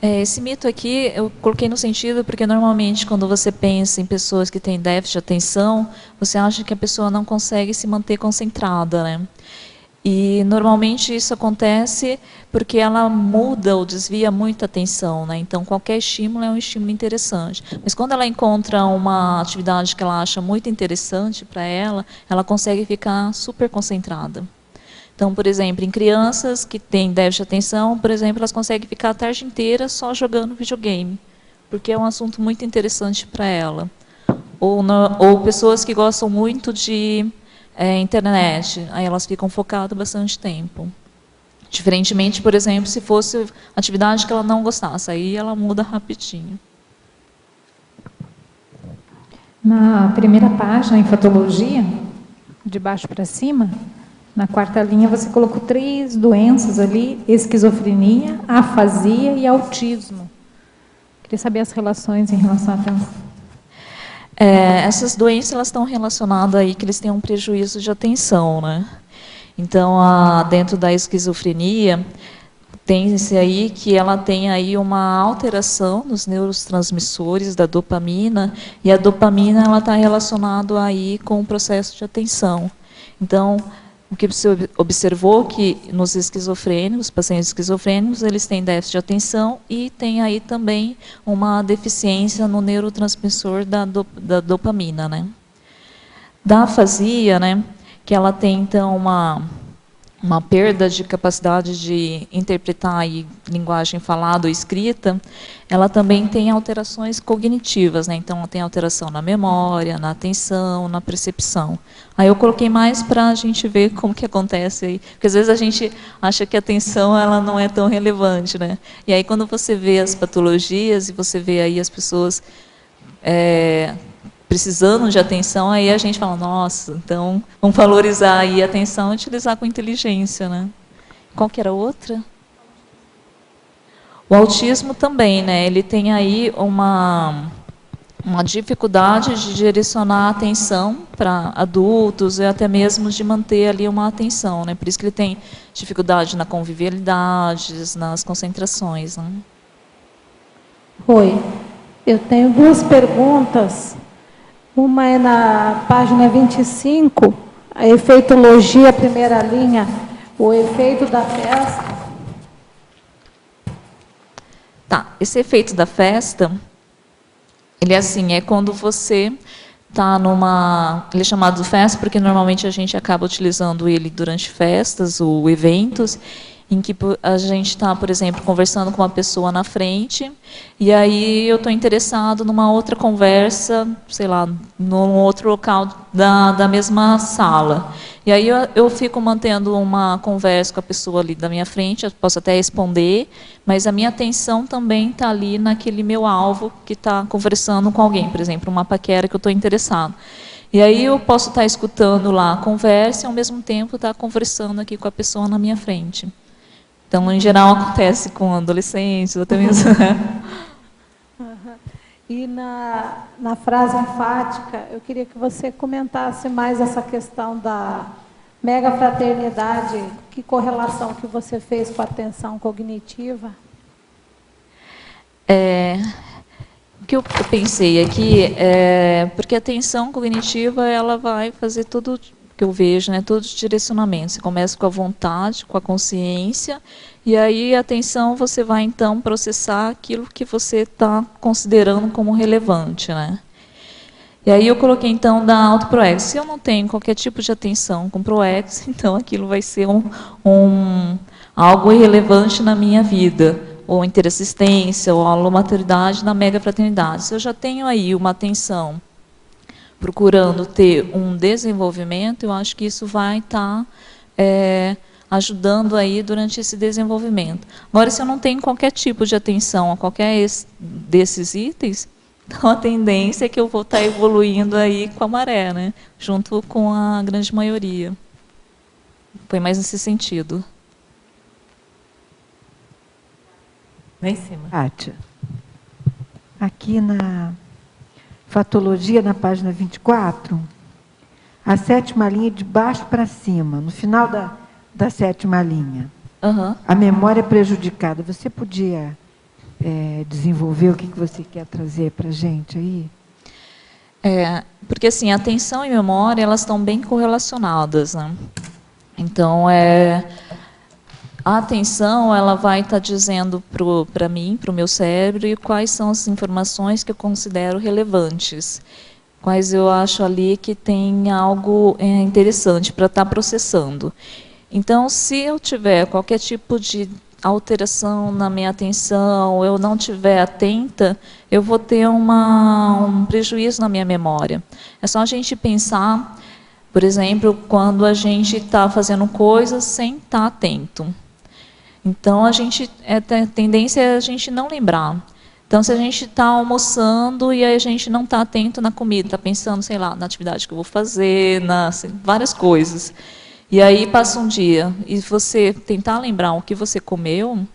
Esse mito aqui eu coloquei no sentido porque normalmente quando você pensa em pessoas que têm déficit de atenção, você acha que a pessoa não consegue se manter concentrada, né? E normalmente isso acontece porque ela muda ou desvia muito a atenção, né? Então qualquer estímulo é um estímulo interessante. Mas quando ela encontra uma atividade que ela acha muito interessante para ela, ela consegue ficar super concentrada. Então, por exemplo, em crianças que têm déficit de atenção, por exemplo, elas conseguem ficar a tarde inteira só jogando videogame, porque é um assunto muito interessante para ela. Ou pessoas que gostam muito de internet, aí elas ficam focadas bastante tempo. Diferentemente, por exemplo, se fosse atividade que ela não gostasse, aí ela muda rapidinho. Na primeira página, em fotologia, de baixo para cima, na quarta linha você colocou 3 doenças ali: esquizofrenia, afasia e autismo. Queria saber as relações em relação à atenção. Essas doenças elas estão relacionadas aí que eles têm um prejuízo de atenção, né? Então, dentro da esquizofrenia, tem-se aí que ela tem aí uma alteração nos neurotransmissores da dopamina, e a dopamina ela está relacionada aí com o processo de atenção. Então, o que você observou que nos esquizofrênicos, pacientes esquizofrênicos, eles têm déficit de atenção e tem aí também uma deficiência no neurotransmissor da dopamina, né? Da afasia, né, que ela tem então uma perda de capacidade de interpretar aí linguagem falada ou escrita, ela também tem alterações cognitivas, né? Então ela tem alteração na memória, na atenção, na percepção. Aí eu coloquei mais para a gente ver como que acontece aí, porque às vezes a gente acha que a atenção ela não é tão relevante, né? E aí quando você vê as patologias e você vê aí as pessoas precisando de atenção, aí a gente fala, nossa, então vamos valorizar aí a atenção e utilizar com inteligência, né? Qual que era a outra? O autismo também, né? Ele tem aí uma dificuldade de direcionar a atenção para adultos e até mesmo de manter ali uma atenção, né? Por isso que ele tem dificuldade na convivialidade, nas concentrações, né? Oi, eu tenho 2 perguntas. Uma é na página 25, a efeitologia, primeira linha, o efeito da festa. Tá, esse efeito da festa, ele é assim, é quando você está ele é chamado de festa porque normalmente a gente acaba utilizando ele durante festas ou eventos, em que a gente está, por exemplo, conversando com uma pessoa na frente, e aí eu estou interessado numa outra conversa, sei lá, num outro local da mesma sala. E aí eu fico mantendo uma conversa com a pessoa ali da minha frente, eu posso até responder, mas a minha atenção também está ali naquele meu alvo que está conversando com alguém, por exemplo, uma paquera que eu estou interessado. E aí eu posso estar escutando lá a conversa e, ao mesmo tempo, estar conversando aqui com a pessoa na minha frente. Então, em geral, acontece com adolescentes, até mesmo... E na frase enfática, eu queria que você comentasse mais essa questão da megafraternidade, que correlação que você fez com a atenção cognitiva? O que eu pensei aqui porque a atenção cognitiva ela vai fazer tudo que eu vejo, né, todos os direcionamentos. Você começa com a vontade, com a consciência, e aí a atenção você vai então processar aquilo que você está considerando como relevante, né? E aí eu coloquei então da auto-proex. Se eu não tenho qualquer tipo de atenção com proex, então aquilo vai ser algo irrelevante na minha vida, ou interassistência, ou alomaturidade na megafraternidade. Se eu já tenho aí uma atenção procurando ter um desenvolvimento, eu acho que isso vai estar ajudando aí durante esse desenvolvimento. Agora, se eu não tenho qualquer tipo de atenção a qualquer desses itens, então a tendência é que eu vou estar evoluindo aí com a maré, né? Junto com a grande maioria. Foi mais nesse sentido. Lá em cima. Kátia, aqui na Fatologia, na página 24, a 7ª linha de baixo para cima, no final da 7ª linha. Uhum. A memória prejudicada. Você podia desenvolver o que você quer trazer para a gente aí? Porque assim, atenção e memória, elas estão bem correlacionadas, né? Então, a atenção, ela vai estar dizendo para mim, para o meu cérebro, quais são as informações que eu considero relevantes, quais eu acho ali que tem algo interessante para estar processando. Então, se eu tiver qualquer tipo de alteração na minha atenção, eu não estiver atenta, eu vou ter um prejuízo na minha memória. É só a gente pensar, por exemplo, quando a gente está fazendo coisas sem estar atento. Então, a tendência é a gente não lembrar. Então, se a gente está almoçando e a gente não está atento na comida, está pensando, sei lá, na atividade que eu vou fazer, várias coisas. E aí passa um dia, e você tentar lembrar o que você comeu,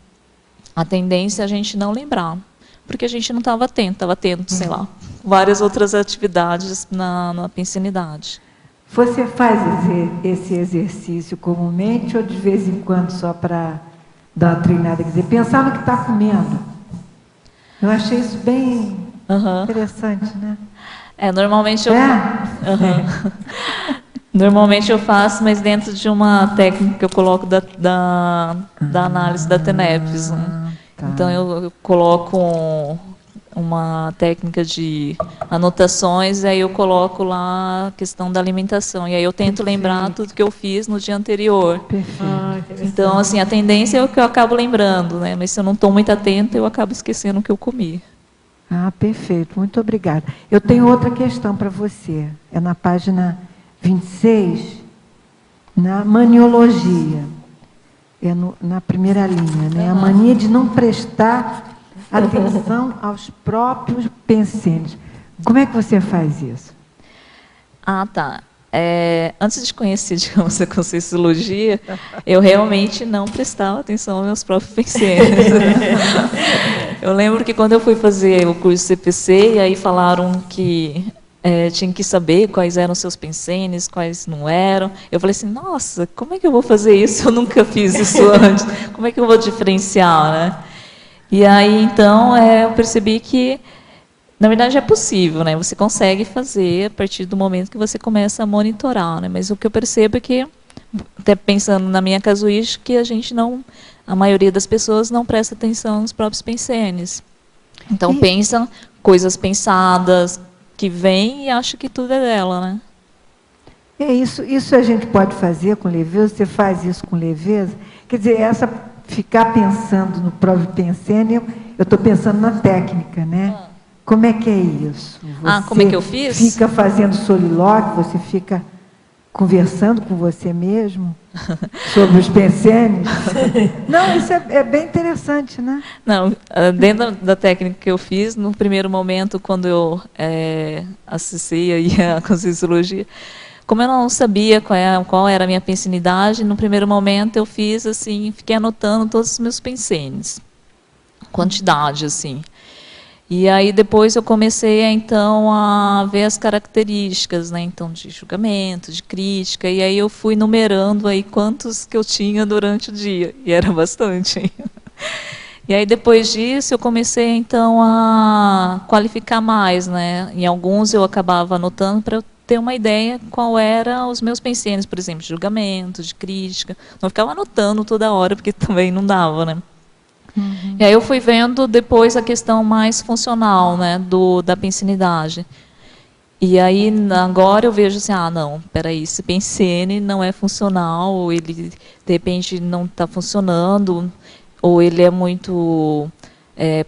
a tendência é a gente não lembrar. Porque a gente não estava atento, estava tendo, sei lá, várias outras atividades na pensinidade. Você faz esse exercício comumente ou de vez em quando só para dar uma treinada? Quer dizer, pensar no que está comendo. Eu achei isso bem interessante, né? Normalmente eu... Normalmente eu faço, mas dentro de uma técnica que eu coloco da análise da TENEPS. Né? Tá. Então eu coloco uma técnica de anotações, e aí eu coloco lá a questão da alimentação. E aí eu tento lembrar tudo que eu fiz no dia anterior. Então, assim, a tendência é o que eu acabo lembrando, né? Mas se eu não estou muito atenta, eu acabo esquecendo o que eu comi. Perfeito. Muito obrigada. Eu tenho outra questão para você. É na página 26, na maniologia. Na primeira linha, né? A mania de não prestar atenção aos próprios pensamentos. Como é que você faz isso? Tá. Antes de conhecer, digamos, a Conscienciologia, eu realmente não prestava atenção aos meus próprios pensamentos. Eu lembro que quando eu fui fazer o curso CPC, e aí falaram que tinha que saber quais eram os seus pensamentos, quais não eram. Eu falei assim, nossa, como é que eu vou fazer isso? Eu nunca fiz isso antes. Como é que eu vou diferenciar, né? E aí, então, eu percebi que, na verdade, é possível, né? Você consegue fazer a partir do momento que você começa a monitorar, né? Mas o que eu percebo é que, até pensando na minha casuística, que a maioria das pessoas não presta atenção nos próprios pensamentos. Então, pensam coisas pensadas, que vem e acha que tudo é dela, né? Isso a gente pode fazer com leveza, você faz isso com leveza. Quer dizer, ficar pensando no próprio pensênio, eu estou pensando na técnica, né? Como é que é isso? Como é que eu fiz? Fica fazendo solilóquio, você fica conversando com você mesmo sobre os pensênios? Não, isso é bem interessante, né? Não, dentro da técnica que eu fiz, no primeiro momento, quando eu acessei aí a Conscienciologia, como eu não sabia qual era a minha pensenidade, no primeiro momento eu fiz assim, fiquei anotando todos os meus pensênios, quantidade, assim. E aí depois eu comecei então a ver as características, né, então de julgamento, de crítica, e aí eu fui numerando aí quantos que eu tinha durante o dia, e era bastante. E aí depois disso eu comecei então a qualificar mais, né? Em alguns eu acabava anotando para eu ter uma ideia qual eram os meus pensênios, por exemplo, de julgamento, de crítica. Não ficava anotando toda hora porque também não dava, né? Uhum. E aí eu fui vendo depois a questão mais funcional, né, da pensenidade. E aí agora eu vejo assim, não, peraí, esse pensene não é funcional, ou ele de repente não está funcionando, ou ele é muito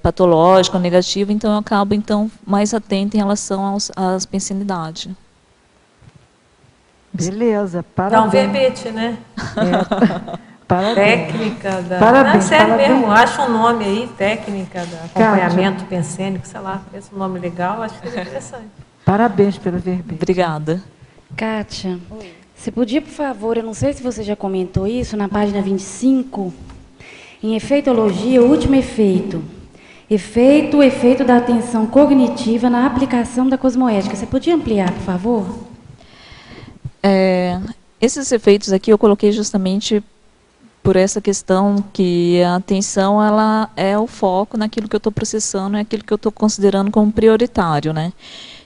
patológico, negativo, então eu acabo então mais atenta em relação às pensenidades. Beleza, parabéns. Dá um verbete, né? Parabéns. Técnica da... Parabéns, Não, sério parabéns. mesmo, acha um nome aí, técnica da acompanhamento pensênico, sei lá, esse nome legal, acho que seria interessante. Parabéns pelo verbete. Obrigada. Kátia, você podia, por favor, eu não sei se você já comentou isso, na página 25, em efeitologia, o último efeito. O efeito da atenção cognitiva na aplicação da cosmoética. Você podia ampliar, por favor? Esses efeitos aqui eu coloquei justamente por essa questão que a atenção ela é o foco naquilo que eu estou processando, é aquilo que eu estou considerando como prioritário, né?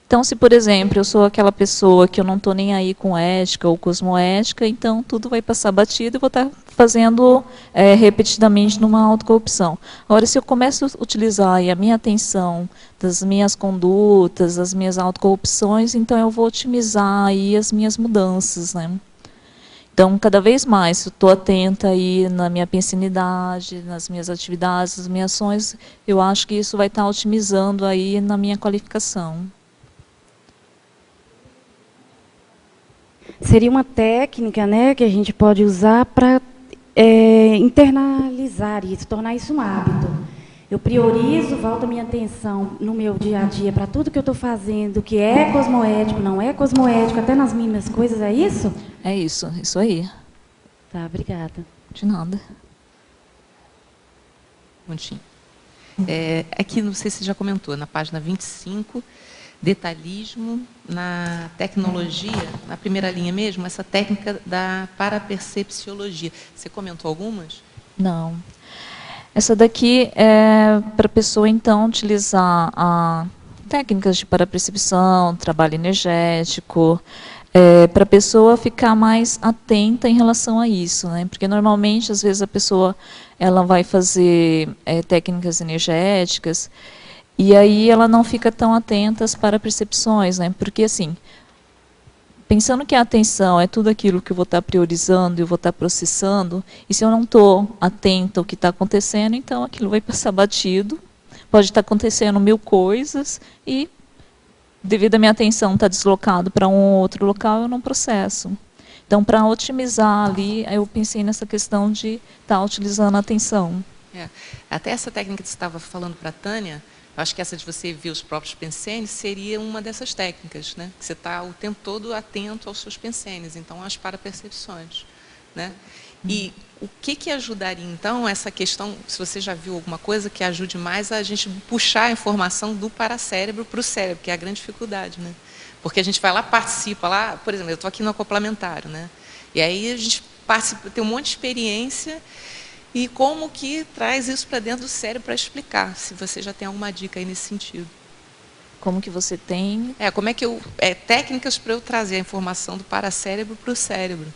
Então, se, por exemplo, eu sou aquela pessoa que eu não estou nem aí com ética ou cosmoética, então tudo vai passar batido e vou estar fazendo repetidamente numa autocorrupção. Agora, se eu começo a utilizar aí a minha atenção das minhas condutas, das minhas autocorrupções, então eu vou otimizar aí as minhas mudanças, né? Então, cada vez mais, eu estou atenta aí na minha pensenidade, nas minhas atividades, nas minhas ações, eu acho que isso vai estar otimizando aí na minha qualificação. Seria uma técnica, né, que a gente pode usar para internalizar isso, tornar isso um hábito. Eu priorizo, volto a minha atenção no meu dia a dia para tudo que eu estou fazendo, que é cosmoético, não é cosmoético, até nas mínimas coisas, é isso? É isso aí. Tá, obrigada. De nada. Montinho. Aqui, não sei se você já comentou, na página 25, detalhismo na tecnologia, na primeira linha mesmo, essa técnica da parapercepciologia. Você comentou algumas? Não. Essa daqui é para a pessoa, então, utilizar técnicas de parapercepção, trabalho energético, para a pessoa ficar mais atenta em relação a isso, né? Porque, normalmente, às vezes, a pessoa ela vai fazer técnicas energéticas e aí ela não fica tão atenta às parapercepções, né? Porque, assim, pensando que a atenção é tudo aquilo que eu vou estar priorizando e eu vou estar processando, e se eu não estou atenta ao que está acontecendo, então aquilo vai passar batido, pode estar acontecendo 1000 coisas, e devido à minha atenção estar deslocado para um outro local, eu não processo. Então, para otimizar ali, eu pensei nessa questão de estar utilizando a atenção. Até essa técnica que você estava falando para a Tânia, acho que essa de você ver os próprios pensênios seria uma dessas técnicas, né? Que você está o tempo todo atento aos seus pensênios, então às parapercepções, né? E o que ajudaria, então, essa questão, se você já viu alguma coisa que ajude mais a gente puxar a informação do paracérebro para o cérebro, que é a grande dificuldade, né? Porque a gente vai lá, participa lá, por exemplo, eu estou aqui no acoplamentário, né? E aí a gente participa, tem um monte de experiência. E como que traz isso para dentro do cérebro para explicar, se você já tem alguma dica aí nesse sentido. Como que você tem? Como é que técnicas para eu trazer a informação do paracérebro para o cérebro,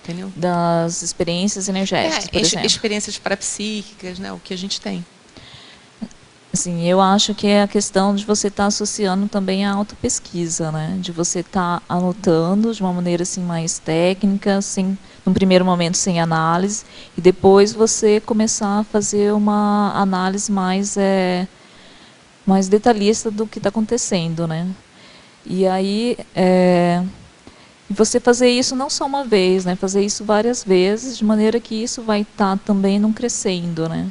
entendeu? Das experiências energéticas, por exemplo. Experiências parapsíquicas, né, o que a gente tem. Assim, eu acho que é a questão de você estar associando também a autopesquisa, né? De você estar anotando de uma maneira assim mais técnica, sem, num primeiro momento sem análise, e depois você começar a fazer uma análise mais detalhista do que está acontecendo, né? E aí você fazer isso não só uma vez, né? Fazer isso várias vezes, de maneira que isso vai estar também não crescendo, né?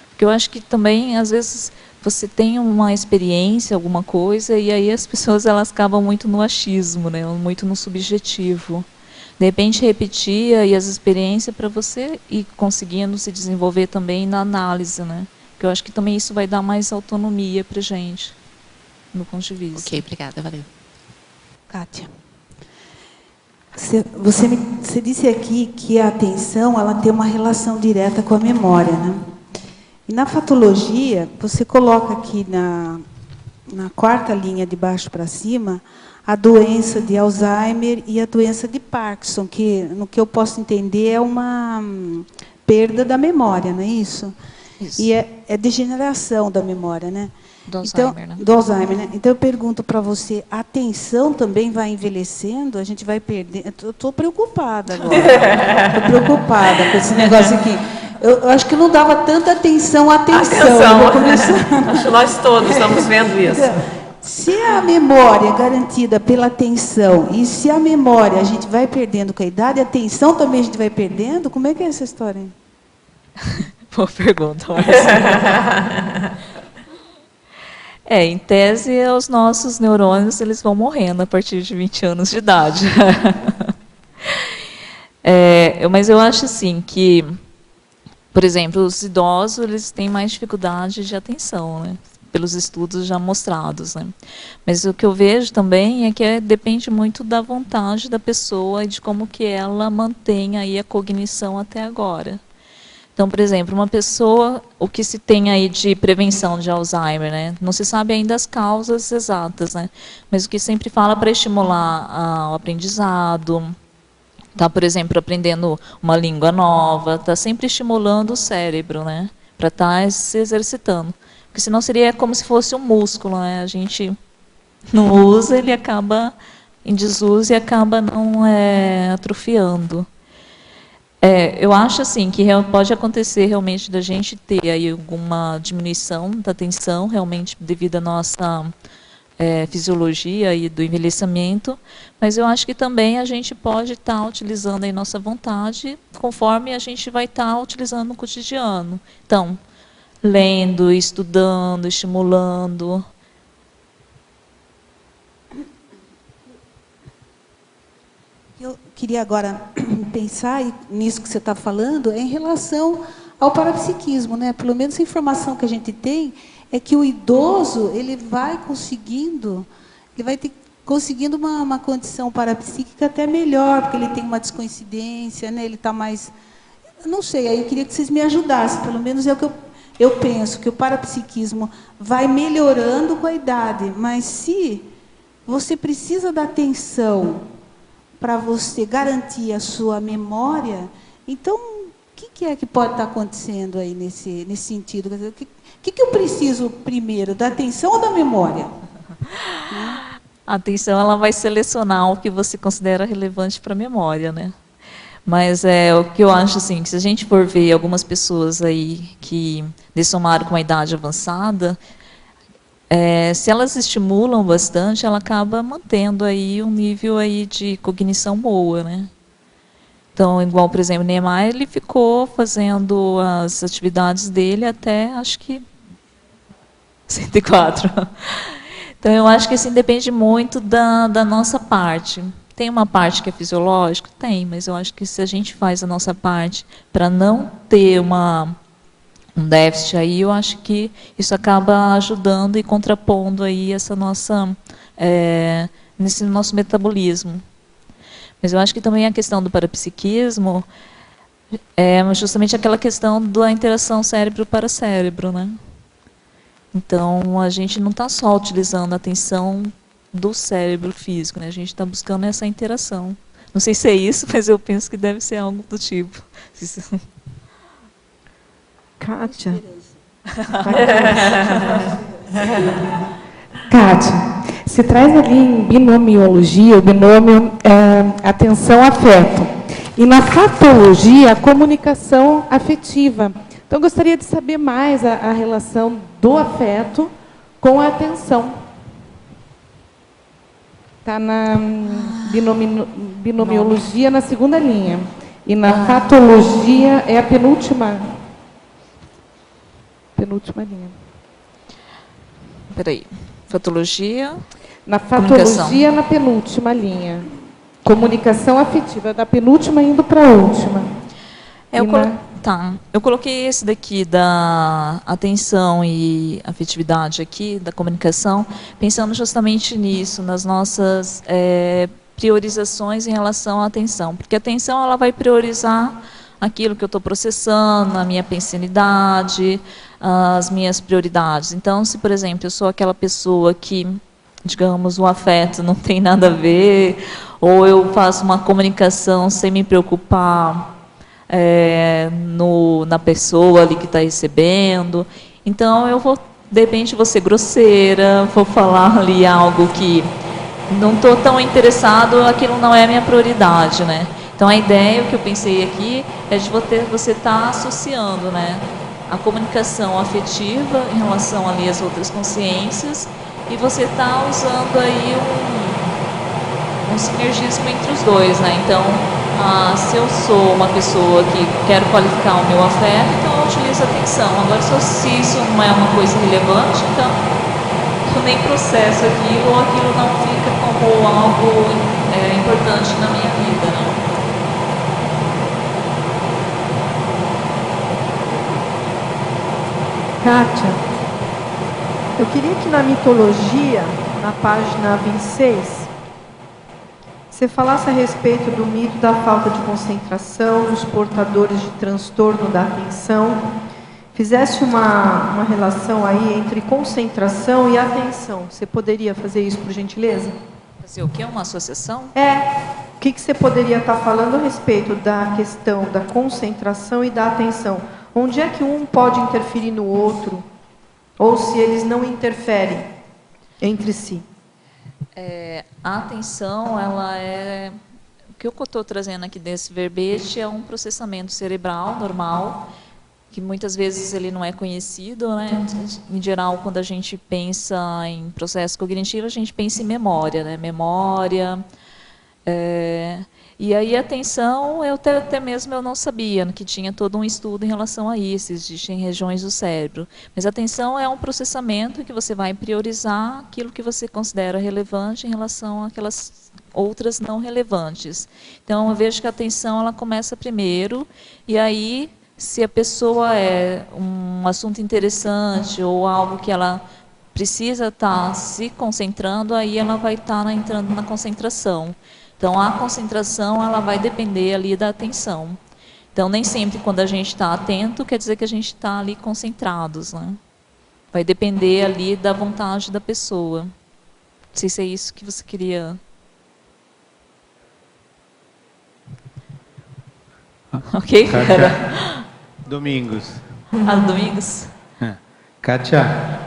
Porque eu acho que também às vezes você tem uma experiência, alguma coisa, e aí as pessoas elas acabam muito no achismo, né? Muito no subjetivo. De repente repetir aí as experiências para você ir conseguindo se desenvolver também na análise, né? Porque eu acho que também isso vai dar mais autonomia para a gente, no ponto de vista. Ok, obrigada, valeu. Kátia, você disse aqui que a atenção ela tem uma relação direta com a memória, né? E na fatologia, você coloca aqui na quarta linha de baixo para cima a doença de Alzheimer e a doença de Parkinson, que, no que eu posso entender, é uma perda da memória, não é isso? Isso. E é degeneração da memória, né? Do Alzheimer, então, né? Do Alzheimer, né? Então, eu pergunto para você, a atenção também vai envelhecendo? A gente vai perder? Eu estou preocupada agora. Estou preocupada com esse negócio aqui. Eu acho que não dava tanta atenção à atenção. Acho que nós todos estamos vendo isso. Se a memória é garantida pela atenção, e se a memória a gente vai perdendo com a idade, a atenção também a gente vai perdendo, como é que é essa história? Boa pergunta, em tese, os nossos neurônios eles vão morrendo a partir de 20 anos de idade. Mas eu acho assim que, por exemplo, os idosos eles têm mais dificuldade de atenção, né? Pelos estudos já mostrados, né? Mas o que eu vejo também é que depende muito da vontade da pessoa e de como que ela mantém aí a cognição até agora. Então, por exemplo, uma pessoa, o que se tem aí de prevenção de Alzheimer, né? Não se sabe ainda as causas exatas, né? Mas o que sempre fala para estimular o aprendizado, tá, por exemplo, aprendendo uma língua nova, tá sempre estimulando o cérebro, né? Para estar se exercitando. Porque senão seria como se fosse um músculo, né? A gente não usa, ele acaba em desuso e acaba não atrofiando. Eu acho assim que pode acontecer realmente da gente ter aí alguma diminuição da atenção, realmente devido à nossa fisiologia e do envelhecimento, mas eu acho que também a gente pode estar utilizando aí nossa vontade conforme a gente vai estar utilizando no cotidiano. Então, lendo, estudando, estimulando. Eu queria agora pensar nisso que você está falando em relação ao parapsiquismo, né? Pelo menos a informação que a gente tem é que o idoso ele vai conseguindo uma condição parapsíquica até melhor, porque ele tem uma descoincidência, né? Ele está mais, eu não sei. Aí eu queria que vocês me ajudassem. Pelo menos é o que eu penso, que o parapsiquismo vai melhorando com a idade, mas se você precisa da atenção para você garantir a sua memória, então, o que é que pode estar acontecendo aí nesse sentido? O que eu preciso primeiro, da atenção ou da memória? A atenção ela vai selecionar o que você considera relevante para a memória, né? Mas o que eu acho assim, que se a gente for ver algumas pessoas aí que dessomaram com uma idade avançada, se elas estimulam bastante, ela acaba mantendo aí um nível aí de cognição boa, né? Então, igual, por exemplo, Niemeyer, ele ficou fazendo as atividades dele até, acho que, 104. Então, eu acho que assim, depende muito da nossa parte. Tem uma parte que é fisiológica? Tem, mas eu acho que se a gente faz a nossa parte para não ter um déficit aí, eu acho que isso acaba ajudando e contrapondo aí essa nossa, nesse nosso metabolismo. Mas eu acho que também a questão do parapsiquismo é justamente aquela questão da interação cérebro-para-cérebro, né? Então, a gente não está só utilizando a atenção do cérebro físico, né? A gente está buscando essa interação. Não sei se é isso, mas eu penso que deve ser algo do tipo. Kátia, Kátia, se traz ali em binomiologia, o binômio atenção-afeto. E na fatologia, a comunicação afetiva. Então, eu gostaria de saber mais a relação do afeto com a atenção. Está na binomiologia, na segunda linha. E na fatologia é a penúltima linha. Espera aí. Fatologia. Na fatologia, na penúltima linha. Comunicação afetiva, da penúltima indo para a última. Eu coloquei esse daqui da atenção e afetividade aqui, da comunicação, pensando justamente nisso, nas nossas priorizações em relação à atenção. Porque a atenção ela vai priorizar aquilo que eu estou processando, a minha pensanidade, as minhas prioridades. Então, se, por exemplo, eu sou aquela pessoa que, digamos, o afeto não tem nada a ver, ou eu faço uma comunicação sem me preocupar na pessoa ali que está recebendo, então eu vou, de repente, vou ser grosseira, vou falar ali algo que não estou tão interessado, aquilo não é a minha prioridade, né? Então a ideia, o que eu pensei aqui, é de você estar associando, né, a comunicação afetiva em relação ali às outras consciências, e você está usando aí um sinergismo entre os dois, né? Então, se eu sou uma pessoa que quero qualificar o meu afeto, então eu utilizo a atenção. Agora, se isso não é uma coisa relevante, então eu nem processo aquilo, ou aquilo não fica como algo importante na minha vida, né? Kátia, eu queria que na mitologia, na página 26, você falasse a respeito do mito da falta de concentração, dos portadores de transtorno da atenção, fizesse uma relação aí entre concentração e atenção. Você poderia fazer isso, por gentileza? Fazer o quê? Uma associação? O que você poderia estar falando a respeito da questão da concentração e da atenção? Onde é que um pode interferir no outro? Ou se eles não interferem entre si? A atenção, ela é... O que eu estou trazendo aqui desse verbete é um processamento cerebral normal, que muitas vezes ele não é conhecido, né? Em geral, quando a gente pensa em processo cognitivo, a gente pensa em memória, né? Memória... E aí a atenção, até mesmo eu não sabia que tinha todo um estudo em relação a isso, existem regiões do cérebro. Mas a atenção é um processamento que você vai priorizar aquilo que você considera relevante em relação àquelas outras não relevantes. Então eu vejo que a atenção ela começa primeiro, e aí se a pessoa é um assunto interessante ou algo que ela precisa estar se concentrando, aí ela vai estar entrando na concentração. Então, a concentração ela vai depender ali da atenção. Então, nem sempre quando a gente está atento, quer dizer que a gente está ali concentrados, né? Vai depender ali da vontade da pessoa. Não sei se é isso que você queria... Ok? Kátia Domingos. Domingos. Kátia,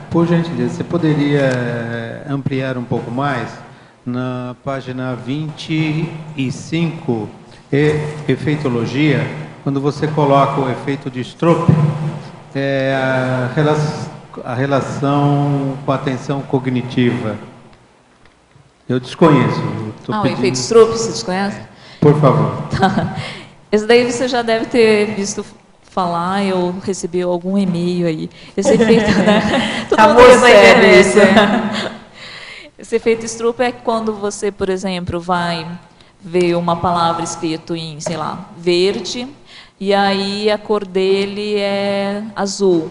por gentileza, você poderia ampliar um pouco mais? Na página 25, efeitologia, quando você coloca o efeito de Stroop, a relação com a atenção cognitiva. Eu desconheço. O efeito Stroop, você desconhece? Por favor. Tá. Esse daí você já deve ter visto falar, eu recebi algum e-mail aí. Esse efeito, né? Todo mundo recebe isso. Esse efeito Stroop é quando você, por exemplo, vai ver uma palavra escrita em, sei lá, verde, e aí a cor dele é azul.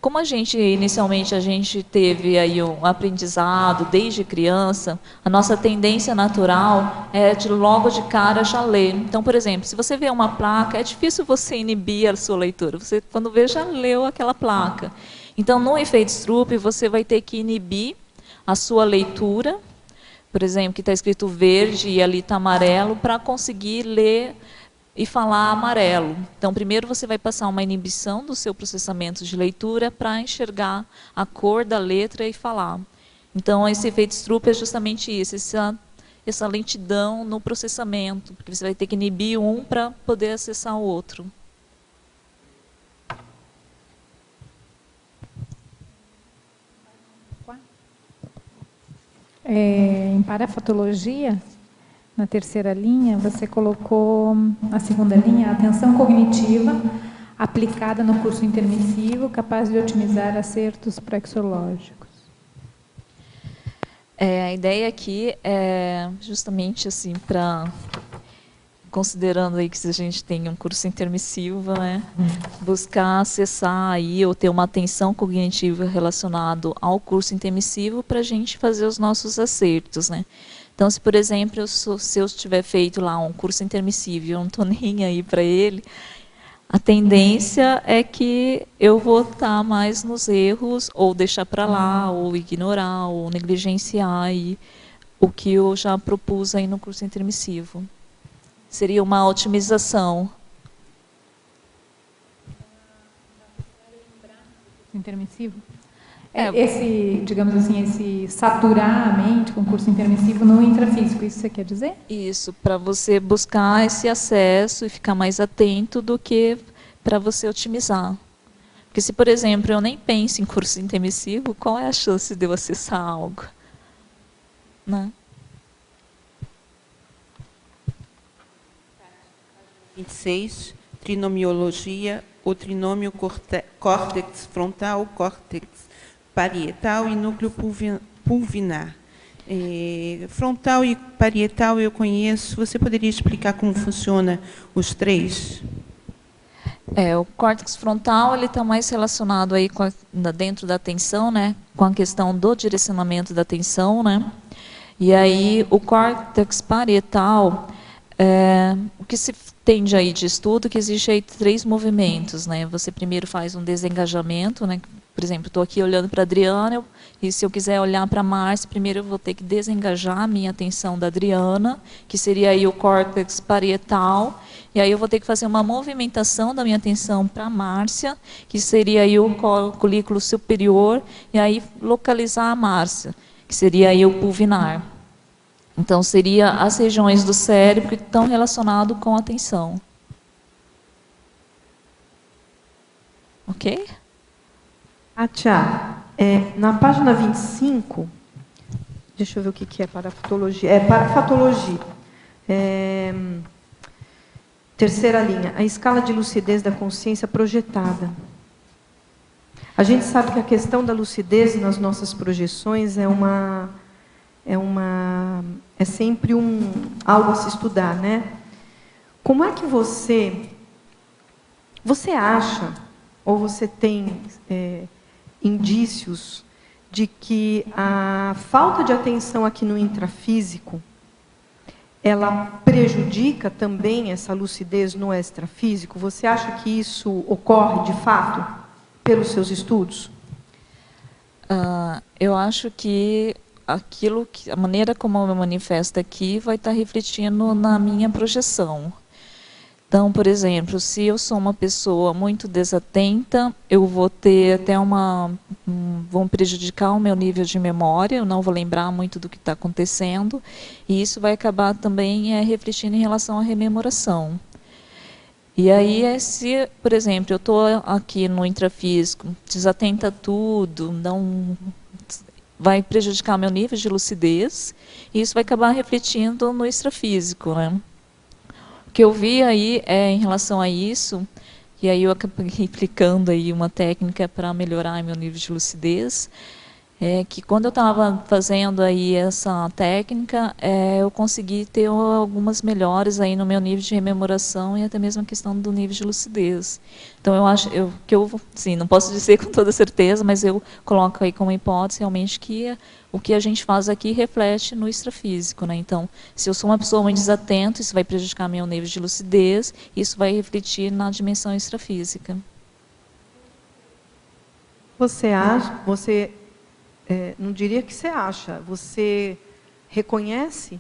Como inicialmente a gente teve aí um aprendizado desde criança, a nossa tendência natural é de logo de cara já ler. Então, por exemplo, se você vê uma placa, é difícil você inibir a sua leitura. Você, quando vê, já leu aquela placa. Então, no efeito Stroop, você vai ter que inibir a sua leitura, por exemplo, que está escrito verde e ali está amarelo, para conseguir ler e falar amarelo. Então, primeiro você vai passar uma inibição do seu processamento de leitura para enxergar a cor da letra e falar. Então, esse efeito Stroop é justamente isso, essa lentidão no processamento, porque você vai ter que inibir um para poder acessar o outro. Em parafatologia, na terceira linha, você colocou na segunda linha a atenção cognitiva aplicada no curso intermissivo, capaz de otimizar acertos praxeológicos. A ideia aqui é justamente assim, considerando aí que se a gente tem um curso intermissivo, né, buscar acessar aí ou ter uma atenção cognitiva relacionado ao curso intermissivo para a gente fazer os nossos acertos, né. Então, se, por exemplo, se eu tiver feito lá um curso intermissivo e eu não estou nem aí para ele, a tendência é que eu vou estar mais nos erros, ou deixar para lá, ou ignorar, ou negligenciar aí o que eu já propus aí no curso intermissivo. Seria uma otimização. Intermissivo? Esse, digamos assim, esse saturar a mente com curso intermissivo no intrafísico, isso você quer dizer? Isso, para você buscar esse acesso e ficar mais atento do que para você otimizar. Porque se, por exemplo, eu nem penso em curso intermissivo, qual é a chance de eu acessar algo? Né? 26, trinomiologia, o trinômio córtex frontal, córtex parietal e núcleo pulvinar. Frontal e parietal eu conheço. Você poderia explicar como funciona os três? O córtex frontal ele está mais relacionado aí dentro da atenção, né, com a questão do direcionamento da atenção, né. E aí o córtex parietal, o que se tende aí de estudo que existe aí 3 movimentos, né. Você primeiro faz um desengajamento, né. Por exemplo, estou aqui olhando para a Adriana, e se eu quiser olhar para a Márcia, primeiro eu vou ter que desengajar a minha atenção da Adriana, que seria aí o córtex parietal, e aí eu vou ter que fazer uma movimentação da minha atenção para a Márcia, que seria aí o colículo superior, e aí localizar a Márcia, que seria aí o pulvinar. Então, seria as regiões do cérebro que estão relacionadas com a atenção. Ok? Tia, na página 25, deixa eu ver o que é parafatologia. Parafatologia. Terceira linha, a escala de lucidez da consciência projetada. A gente sabe que a questão da lucidez nas nossas projeções é sempre algo a se estudar, né? Como é que você acha, ou você tem indícios de que a falta de atenção aqui no intrafísico, ela prejudica também essa lucidez no extrafísico? Você acha que isso ocorre de fato pelos seus estudos? Eu acho que a maneira como eu me manifesto aqui vai estar refletindo na minha projeção. Então, por exemplo, se eu sou uma pessoa muito desatenta, eu vou ter até vão prejudicar o meu nível de memória, eu não vou lembrar muito do que está acontecendo, e isso vai acabar também refletindo em relação à rememoração. E aí, se, por exemplo, eu estou aqui no intrafísico, desatenta a tudo, vai prejudicar meu nível de lucidez, e isso vai acabar refletindo no extrafísico, né? O que eu vi aí em relação a isso, e aí eu acabei aplicando aí uma técnica para melhorar meu nível de lucidez, que quando eu estava fazendo aí essa técnica, eu consegui ter algumas melhoras aí no meu nível de rememoração e até mesmo a questão do nível de lucidez. Então eu acho sim, não posso dizer com toda certeza, mas eu coloco aí como hipótese realmente que o que a gente faz aqui reflete no extrafísico, né? Então, se eu sou uma pessoa muito desatenta, isso vai prejudicar meu nível de lucidez, isso vai refletir na dimensão extrafísica. Você acha, não diria que você acha, você reconhece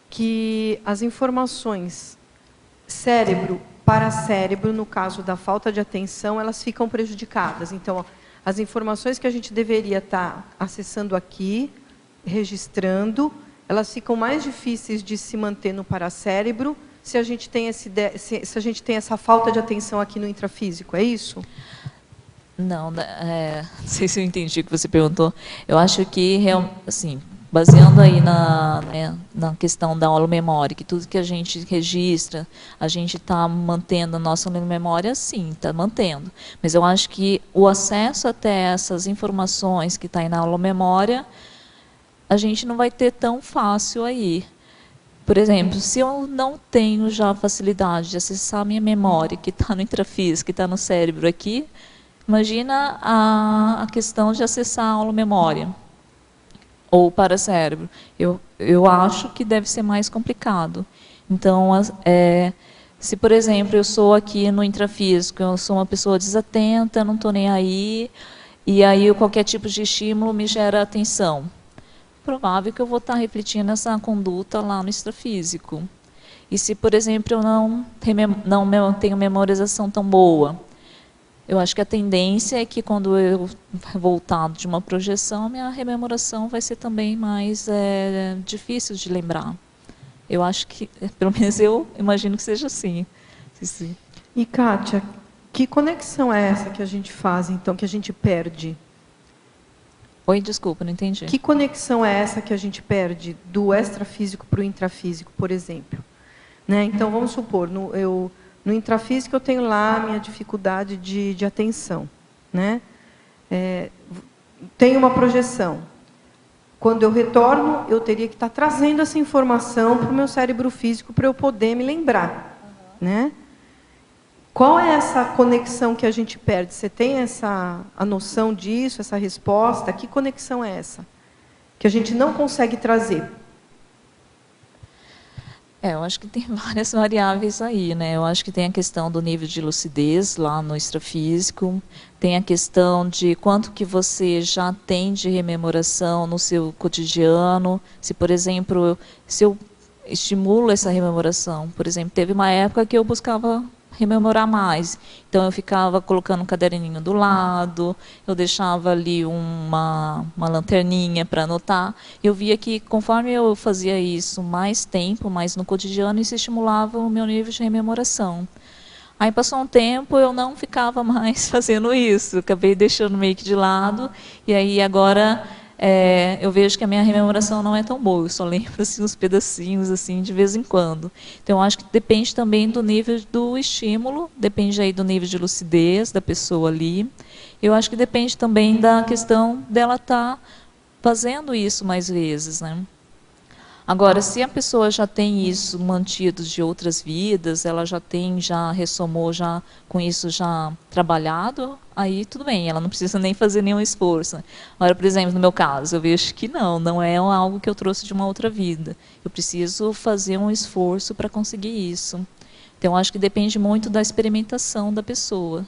que as informações cérebro para cérebro, no caso da falta de atenção, elas ficam prejudicadas. Então, as informações que a gente deveria estar acessando aqui, registrando, elas ficam mais difíceis de se manter no paracérebro se a gente tem se a gente tem essa falta de atenção aqui no intrafísico, é isso? Não, não sei se eu entendi o que você perguntou. Eu acho que, assim, baseando aí na questão da holomemória, que tudo que a gente registra, a gente está mantendo a nossa holomemória, sim, está mantendo. Mas eu acho que o acesso até essas informações que está aí na holomemória, a gente não vai ter tão fácil aí. Por exemplo, se eu não tenho já facilidade de acessar a minha memória, que está no intrafísico, que está no cérebro aqui, imagina a questão de acessar a holomemória ou paracérebro. Eu acho que deve ser mais complicado. Então, se, por exemplo, eu sou aqui no intrafísico, eu sou uma pessoa desatenta, não estou nem aí, e aí qualquer tipo de estímulo me gera atenção. Provável que eu vou estar refletindo essa conduta lá no extrafísico. E se, por exemplo, eu não tenho memorização tão boa, eu acho que a tendência é que quando eu voltar de uma projeção, minha rememoração vai ser também mais difícil de lembrar. Eu acho que, pelo menos eu imagino que seja assim. Sim. E, Kátia, que conexão é essa que a gente faz, então, que a gente perde? Oi, desculpa, não entendi. Que conexão é essa que a gente perde do extrafísico para o intrafísico, por exemplo? Né? Então, vamos supor, no intrafísico eu tenho lá a minha dificuldade de atenção. Né? Tenho uma projeção. Quando eu retorno, eu teria que estar trazendo essa informação para o meu cérebro físico para eu poder me lembrar. Né? Qual é essa conexão que a gente perde? Você tem a noção disso, essa resposta? Que conexão é essa? Que a gente não consegue trazer? Eu acho que tem várias variáveis aí, né? Eu acho que tem a questão do nível de lucidez lá no extrafísico, tem a questão de quanto que você já tem de rememoração no seu cotidiano, se, por exemplo, se eu estimulo essa rememoração. Por exemplo, teve uma época que eu buscava rememorar mais. Então, eu ficava colocando um caderninho do lado, eu deixava ali uma lanterninha para anotar. Eu via que, conforme eu fazia isso mais tempo, mais no cotidiano, isso estimulava o meu nível de rememoração. Aí, passou um tempo, eu não ficava mais fazendo isso. Acabei deixando meio que de lado. E aí, agora, eu vejo que a minha rememoração não é tão boa. Eu só lembro assim, uns pedacinhos assim, de vez em quando. Então, acho que depende também do nível do estímulo, depende aí do nível de lucidez da pessoa ali. Eu acho que depende também da questão dela estar fazendo isso mais vezes, né? Agora, se a pessoa já tem isso mantido de outras vidas, ela já ressomou já com isso já trabalhado, aí tudo bem, ela não precisa nem fazer nenhum esforço. Agora, por exemplo, no meu caso, eu vejo que não é algo que eu trouxe de uma outra vida. Eu preciso fazer um esforço para conseguir isso. Então, acho que depende muito da experimentação da pessoa.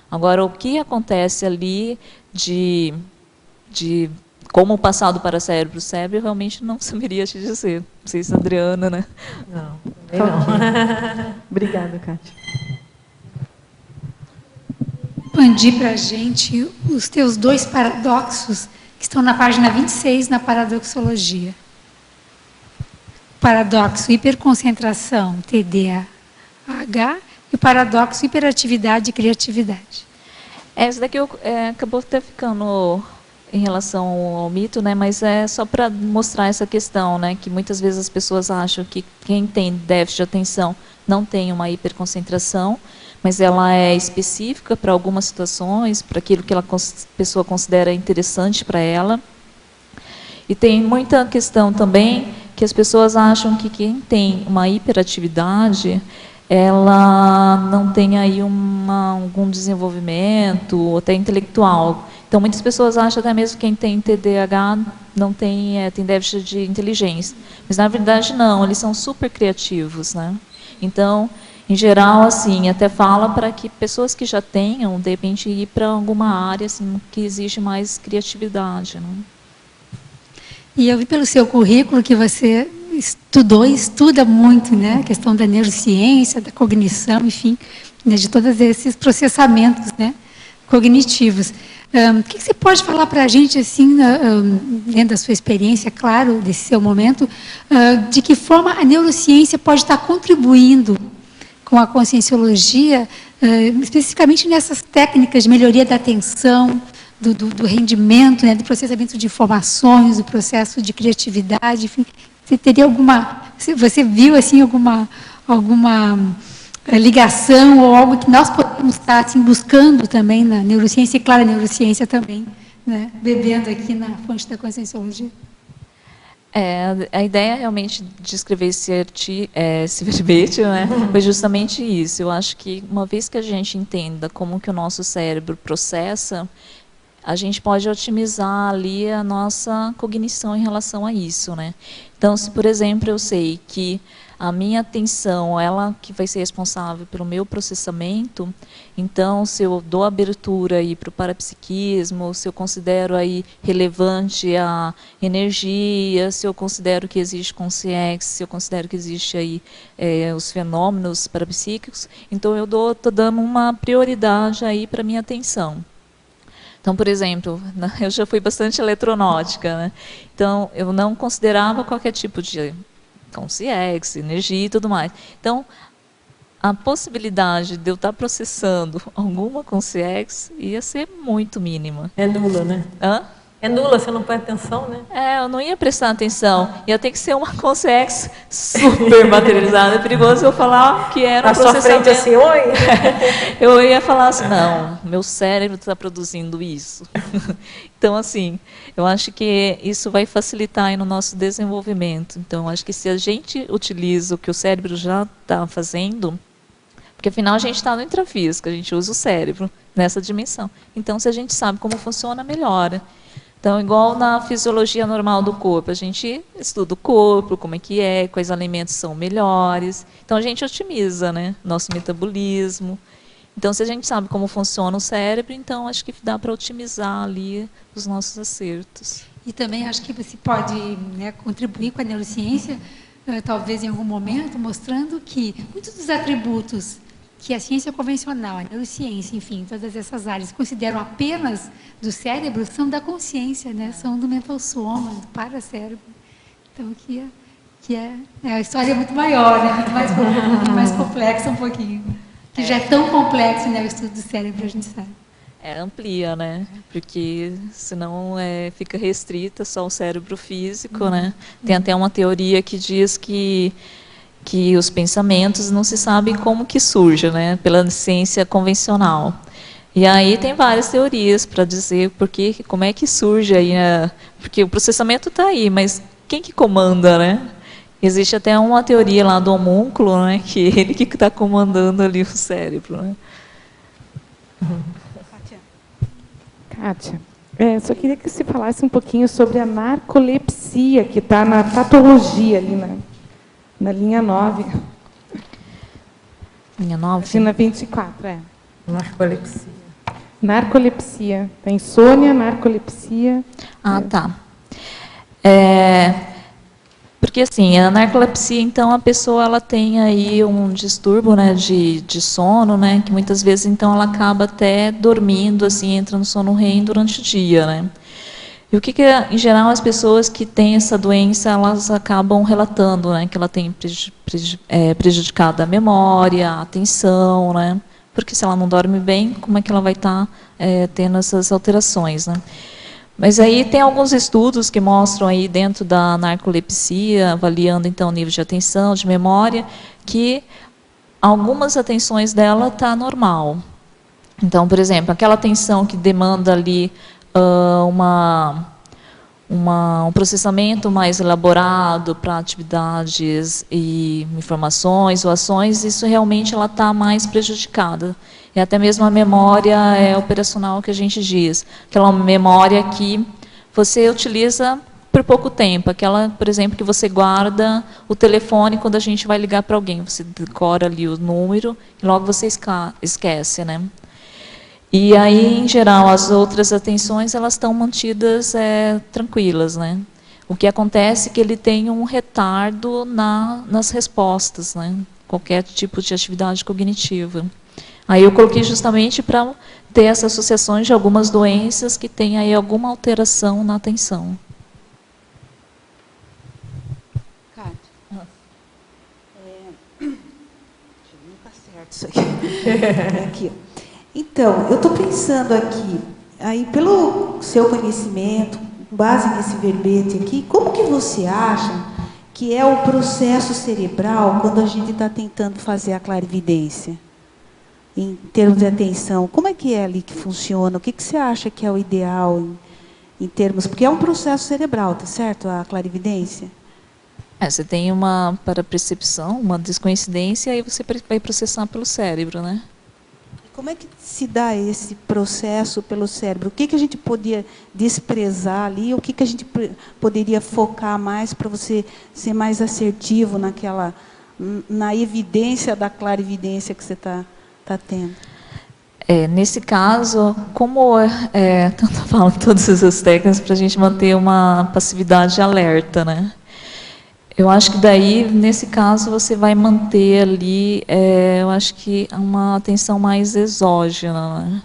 Agora, o que acontece ali de como passar do paracérebro para o cérebro, eu realmente não saberia te dizer. Não sei se a Adriana, né? Não, não. Obrigada, Kátia. Expandir para a gente os teus 2 paradoxos que estão na página 26, na paradoxologia. Paradoxo hiperconcentração, TDAH, e o paradoxo hiperatividade e criatividade. Essa daqui acabou até ficando em relação ao mito, né? Mas é só para mostrar essa questão, né? Que muitas vezes as pessoas acham que quem tem déficit de atenção não tem uma hiperconcentração, mas ela é específica para algumas situações, para aquilo que a pessoa considera interessante para ela. E tem muita questão também que as pessoas acham que quem tem uma hiperatividade, ela não tem aí algum desenvolvimento, até intelectual. Então, muitas pessoas acham até mesmo que quem tem TDAH não tem déficit de inteligência. Mas, na verdade, não, eles são super criativos, né? Então, em geral, assim, até fala para que pessoas que já tenham, de repente, ir para alguma área assim, que exige mais criatividade, né? E eu vi pelo seu currículo que você estudou e estuda muito, né? A questão da neurociência, da cognição, enfim, né? De todos esses processamentos, né? Cognitivos. O que você pode falar para a gente, assim, dentro da sua experiência, claro, desse seu momento, de que forma a neurociência pode estar contribuindo com a conscienciologia, especificamente nessas técnicas de melhoria da atenção, do rendimento, né, do processamento de informações, do processo de criatividade, enfim, você teria você viu assim alguma ligação ou algo que nós podemos estar assim, buscando também na neurociência, e claro, a neurociência também, né, bebendo aqui na fonte da conscienciologia? A ideia realmente de escrever esse verbete, né, foi justamente isso. Eu acho que uma vez que a gente entenda como que o nosso cérebro processa, a gente pode otimizar ali a nossa cognição em relação a isso, né? Então, se, por exemplo, eu sei que a minha atenção, ela que vai ser responsável pelo meu processamento, então, se eu dou abertura aí para o parapsiquismo, se eu considero aí relevante a energia, se eu considero que existe consciência, se eu considero que existe aí os fenômenos parapsíquicos, então eu estou dando uma prioridade aí para a minha atenção. Então, por exemplo, eu já fui bastante eletronótica, né? Então, eu não considerava qualquer tipo de consciência, energia e tudo mais. Então, a possibilidade de eu estar processando alguma consciência ia ser muito mínima. É nula, né? Hã? É nula, você não põe atenção, né? Eu não ia prestar atenção. Ia ter que ser uma consciência super materializada. É perigoso eu falar que era um processamento. Frente assim, oi? Eu ia falar assim, não, meu cérebro está produzindo isso. Então, assim, eu acho que isso vai facilitar aí no nosso desenvolvimento. Então, eu acho que se a gente utiliza o que o cérebro já está fazendo, porque afinal a gente está no intrafísico, a gente usa o cérebro nessa dimensão. Então, se a gente sabe como funciona, melhora. Então, igual na fisiologia normal do corpo, a gente estuda o corpo, como é que é, quais alimentos são melhores. Então, a gente otimiza, né, nosso metabolismo. Então, se a gente sabe como funciona o cérebro, então acho que dá para otimizar ali os nossos acertos. E também acho que você pode, né, contribuir com a neurociência, talvez em algum momento, mostrando que muitos dos atributos que a ciência convencional, a neurociência, enfim, todas essas áreas consideram apenas do cérebro, são da consciência, né? São do mental soma, do paracérebro. Então, a história é muito maior, né? Muito mais complexa um pouquinho. Que já é tão complexo, né, o estudo do cérebro, a gente sabe. Amplia, né? Porque senão fica restrita só ao cérebro físico, né? Tem até uma teoria que diz que os pensamentos não se sabe como que surge, né, pela ciência convencional. E aí tem várias teorias para dizer como é que surge aí, porque o processamento está aí, mas quem que comanda, né? Existe até uma teoria lá do homúnculo, né, que ele que está comandando ali o cérebro, né? Kátia, só queria que você falasse um pouquinho sobre a narcolepsia, que está na patologia ali na linha 9. Linha 9? Aqui na 24, Narcolepsia. Narcolepsia. Tem insônia, narcolepsia. Tá. Porque assim, a narcolepsia, então, a pessoa ela tem aí um distúrbio, né, de sono, né, que muitas vezes então ela acaba até dormindo, assim, entra no sono REM durante o dia, né. E o que em geral, as pessoas que têm essa doença, elas acabam relatando, né, que ela tem prejudicado a memória, a atenção, né, porque se ela não dorme bem, como é que ela vai estar tendo essas alterações, né. Mas aí tem alguns estudos que mostram aí dentro da narcolepsia, avaliando então o nível de atenção, de memória, que algumas atenções dela está normal. Então, por exemplo, aquela atenção que demanda ali um processamento mais elaborado para atividades e informações ou ações, isso realmente ela está mais prejudicada. E até mesmo a memória operacional que a gente diz, aquela memória que você utiliza por pouco tempo, aquela, por exemplo, que você guarda o telefone quando a gente vai ligar para alguém, você decora ali o número e logo você esquece, né? E aí, em geral, as outras atenções, elas estão mantidas tranquilas, né? O que acontece é que ele tem um retardo nas respostas, né? Qualquer tipo de atividade cognitiva. Aí eu coloquei justamente para ter essas associações de algumas doenças que têm aí alguma alteração na atenção. Isso aqui. Aqui. Então, eu estou pensando aqui, aí pelo seu conhecimento, com base nesse verbete aqui, como que você acha que é o processo cerebral quando a gente está tentando fazer a clarividência? Em termos de atenção, como é que é ali que funciona? O que você acha que é o ideal em termos... Porque é um processo cerebral, tá certo? A clarividência? Você tem uma parapercepção, uma descoincidência, e você vai processar pelo cérebro, né? Como é que se dá esse processo pelo cérebro? O que a gente podia desprezar ali? O que a gente poderia focar mais para você ser mais assertivo na evidência da clarividência que você está tendo? Nesse caso, como tanto falo todas essas técnicas para a gente manter uma passividade alerta, né? Eu acho que daí, nesse caso, você vai manter ali, eu acho que uma atenção mais exógena, né?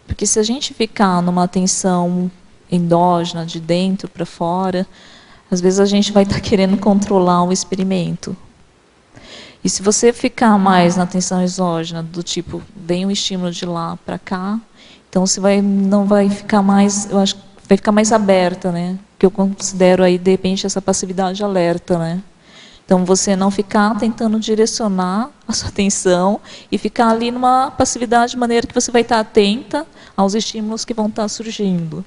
Porque se a gente ficar numa atenção endógena, de dentro para fora, às vezes a gente vai estar querendo controlar o experimento. E se você ficar mais na atenção exógena, do tipo, vem um estímulo de lá para cá, então você não vai ficar mais, eu acho que vai ficar mais aberta, né? Que eu considero aí, de repente, essa passividade alerta, né? Então, você não ficar tentando direcionar a sua atenção e ficar ali numa passividade de maneira que você vai estar atenta aos estímulos que vão estar surgindo.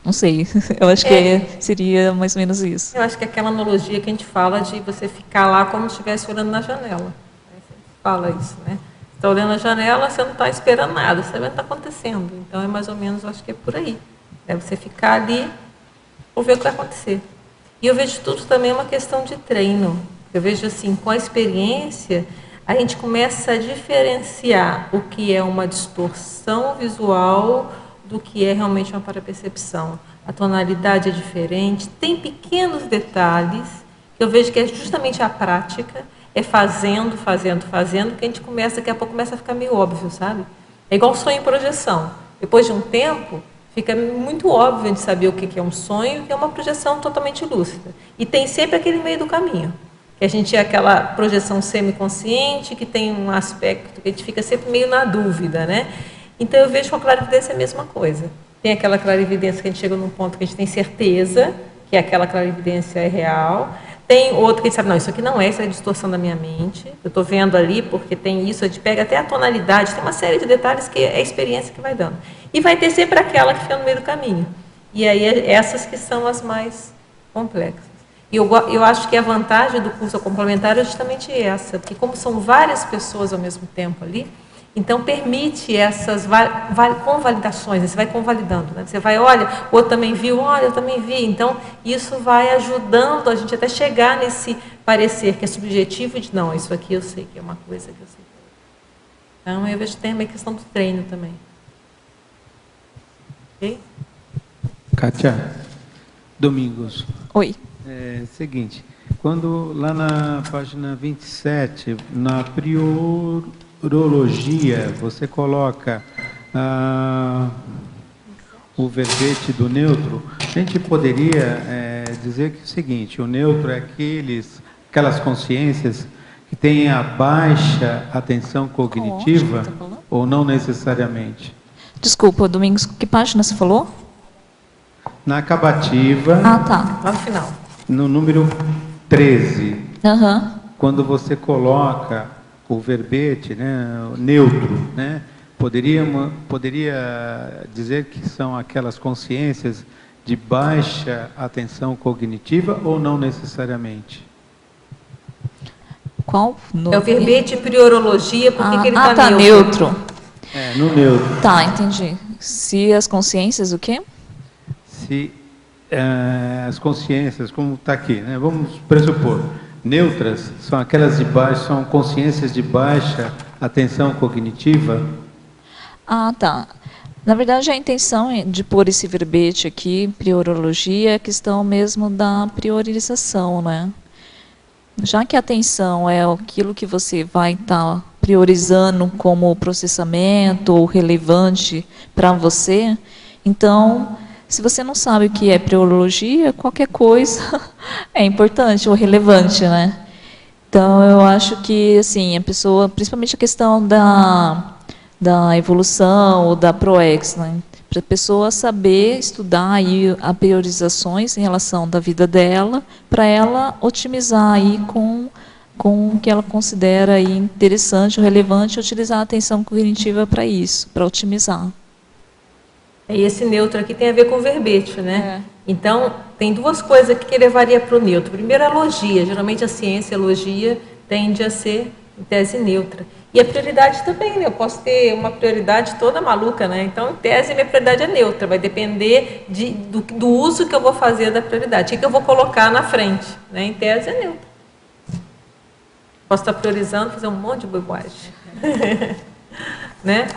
Não sei, eu acho que seria mais ou menos isso. Eu acho que é aquela analogia que a gente fala de você ficar lá como se estivesse olhando na janela. Você fala isso, né? Você está olhando na janela, você não está esperando nada, você vê o que está acontecendo. Então, é mais ou menos, eu acho que é por aí. É você ficar ali ou ver o que vai acontecer. E eu vejo tudo também uma questão de treino. Eu vejo assim, com a experiência, a gente começa a diferenciar o que é uma distorção visual do que é realmente uma parapercepção. A tonalidade é diferente, tem pequenos detalhes, que eu vejo que é justamente a prática, é fazendo, que a gente começa, daqui a pouco começa a ficar meio óbvio, sabe? É igual sonho e projeção. Depois de um tempo, fica muito óbvio de saber o que é um sonho e o que é uma projeção totalmente lúcida. E tem sempre aquele meio do caminho, que a gente é aquela projeção semiconsciente, que tem um aspecto que a gente fica sempre meio na dúvida, né? Então, eu vejo com a clarividência a mesma coisa. Tem aquela clarividência que a gente chega num ponto que a gente tem certeza que aquela clarividência é real. Tem outro que a gente sabe, não, isso aqui não é, isso é a distorção da minha mente. Eu estou vendo ali porque tem isso, a gente pega até a tonalidade, tem uma série de detalhes que é a experiência que vai dando. E vai ter sempre aquela que fica no meio do caminho. E aí, essas que são as mais complexas. E eu acho que a vantagem do curso complementar é justamente essa, porque como são várias pessoas ao mesmo tempo ali, então permite essas convalidações, você vai convalidando, né? Você vai, olha, o outro também viu, olha, eu também vi. Então, isso vai ajudando a gente até chegar nesse parecer que é subjetivo de, não, isso aqui eu sei que é uma coisa que eu sei. Então, eu vejo que tem uma questão do treino também. Ok? Kátia, Domingos. Oi. Seguinte, quando lá na página 27, na priorologia, você coloca o verbete do neutro, a gente poderia dizer que é o seguinte, o neutro é aquelas consciências que têm a baixa atenção cognitiva, ou não necessariamente? Desculpa, Domingos, que página você falou? Na acabativa. Ah, tá. Lá no final. No número 13. Uhum. Quando você coloca o verbete, né, o neutro, né, poderia dizer que são aquelas consciências de baixa atenção cognitiva ou não necessariamente? Qual? É o verbete priorologia, por que ele está neutro? No neutro. Tá, entendi. Se as consciências, o quê? Se as consciências, como está aqui, né, vamos pressupor, neutras são aquelas de baixo, são consciências de baixa atenção cognitiva? Ah, tá. Na verdade, a intenção de pôr esse verbete aqui, priorologia, é a questão mesmo da priorização, né? Já que a atenção é aquilo que você vai estar priorizando como processamento ou relevante para você, então, se você não sabe o que é priorologia, qualquer coisa é importante ou relevante, né? Então, eu acho que, assim, a pessoa, principalmente a questão da evolução ou da ProEx, né? Para a pessoa saber estudar aí as priorizações em relação da vida dela, para ela otimizar aí com o que ela considera aí interessante ou relevante, utilizar a atenção cognitiva para isso, para otimizar. E esse neutro aqui tem a ver com verbete, né? Então, tem duas coisas aqui que levaria para o neutro. Primeiro, a logia. Geralmente a ciência, a logia, tende a ser em tese neutra. E a prioridade também, né? Eu posso ter uma prioridade toda maluca, né? Então, em tese, minha prioridade é neutra. Vai depender do uso que eu vou fazer da prioridade. O que eu vou colocar na frente, né? Em tese, é neutra. Posso estar priorizando, fazer um monte de bobagem. Né?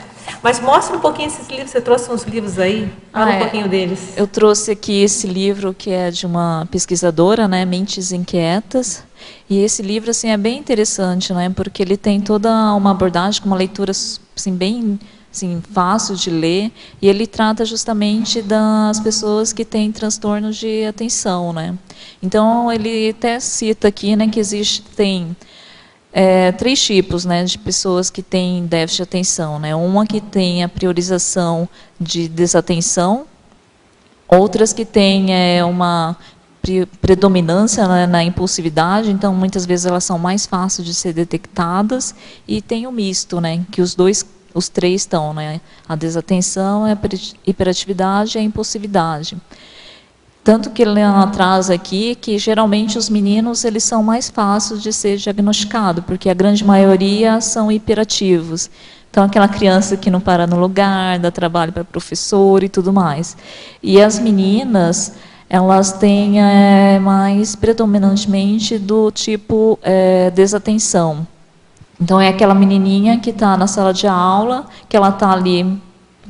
Mas mostra um pouquinho esses livros. Você trouxe uns livros aí? Fala um pouquinho deles. Eu trouxe aqui esse livro que é de uma pesquisadora, né? Mentes Inquietas. E esse livro assim é bem interessante, né? Porque ele tem toda uma abordagem com uma leitura assim bem assim, fácil de ler, e ele trata justamente das pessoas que têm transtornos de atenção, né? Então ele até cita aqui, né, que existem três tipos, né, de pessoas que têm déficit de atenção, né? Uma que tem a priorização de desatenção, outras que têm uma predominância, né, na impulsividade, então muitas vezes elas são mais fáceis de ser detectadas, e tem o misto, né, que os três estão, né, a desatenção, a hiperatividade e a impulsividade. Tanto que ela traz aqui que geralmente os meninos eles são mais fáceis de ser diagnosticados, porque a grande maioria são hiperativos. Então, aquela criança que não para no lugar, dá trabalho para professor e tudo mais. E as meninas, elas têm mais predominantemente do tipo desatenção. Então, é aquela menininha que está na sala de aula, que ela está ali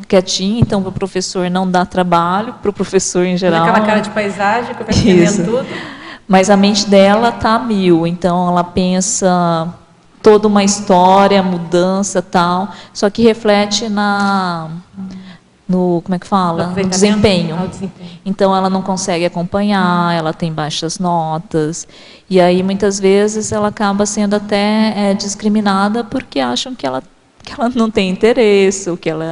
quietinha, então para o professor não dá trabalho, para o professor em geral. Aquela cara de paisagem, que vai entendendo tudo. Mas a mente dela está a mil, então ela pensa toda uma história, mudança tal, só que reflete no como é que fala? No desempenho. Então ela não consegue acompanhar, ela tem baixas notas, e aí muitas vezes ela acaba sendo até discriminada porque acham que ela não tem interesse, ou que ela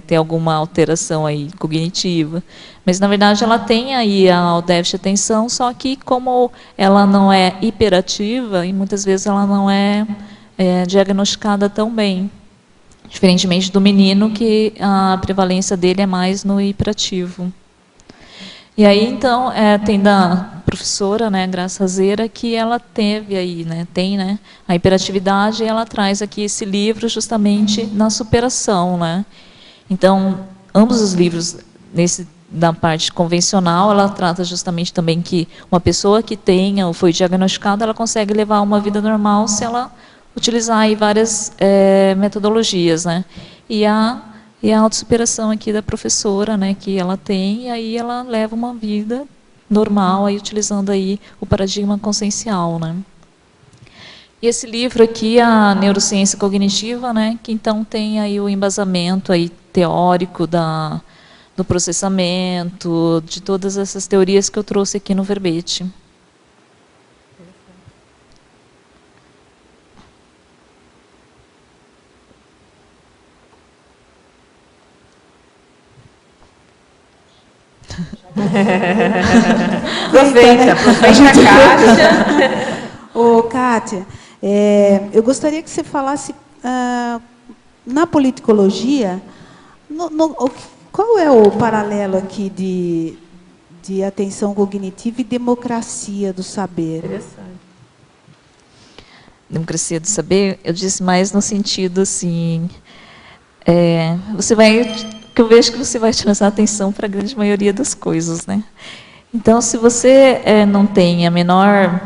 tem alguma alteração aí cognitiva. Mas, na verdade, ela tem aí o déficit de atenção, só que como ela não é hiperativa, e muitas vezes ela não é diagnosticada tão bem. Diferentemente do menino, que a prevalência dele é mais no hiperativo. E aí, então, tem da professora, né, Graça Razeira, que ela teve aí, né, tem, né, a hiperatividade, e ela traz aqui esse livro justamente na superação, né. Então, ambos os livros, da parte convencional, ela trata justamente também que uma pessoa que tenha ou foi diagnosticada, ela consegue levar uma vida normal se ela utilizar aí várias metodologias, né. E a autossuperação aqui da professora, né, que ela tem, e aí ela leva uma vida normal, aí utilizando aí o paradigma consciencial, né. E esse livro aqui, a Neurociência Cognitiva, né, que então tem aí o embasamento aí teórico do processamento, de todas essas teorias que eu trouxe aqui no verbete. Aproveita a caixa. Ô, Kátia, eu gostaria que você falasse, na politicologia, qual é o paralelo aqui de atenção cognitiva e democracia do saber? Interessante. Democracia do saber, eu disse mais no sentido assim, que eu vejo que você vai utilizar atenção para a grande maioria das coisas, né? Então, se você não tem a menor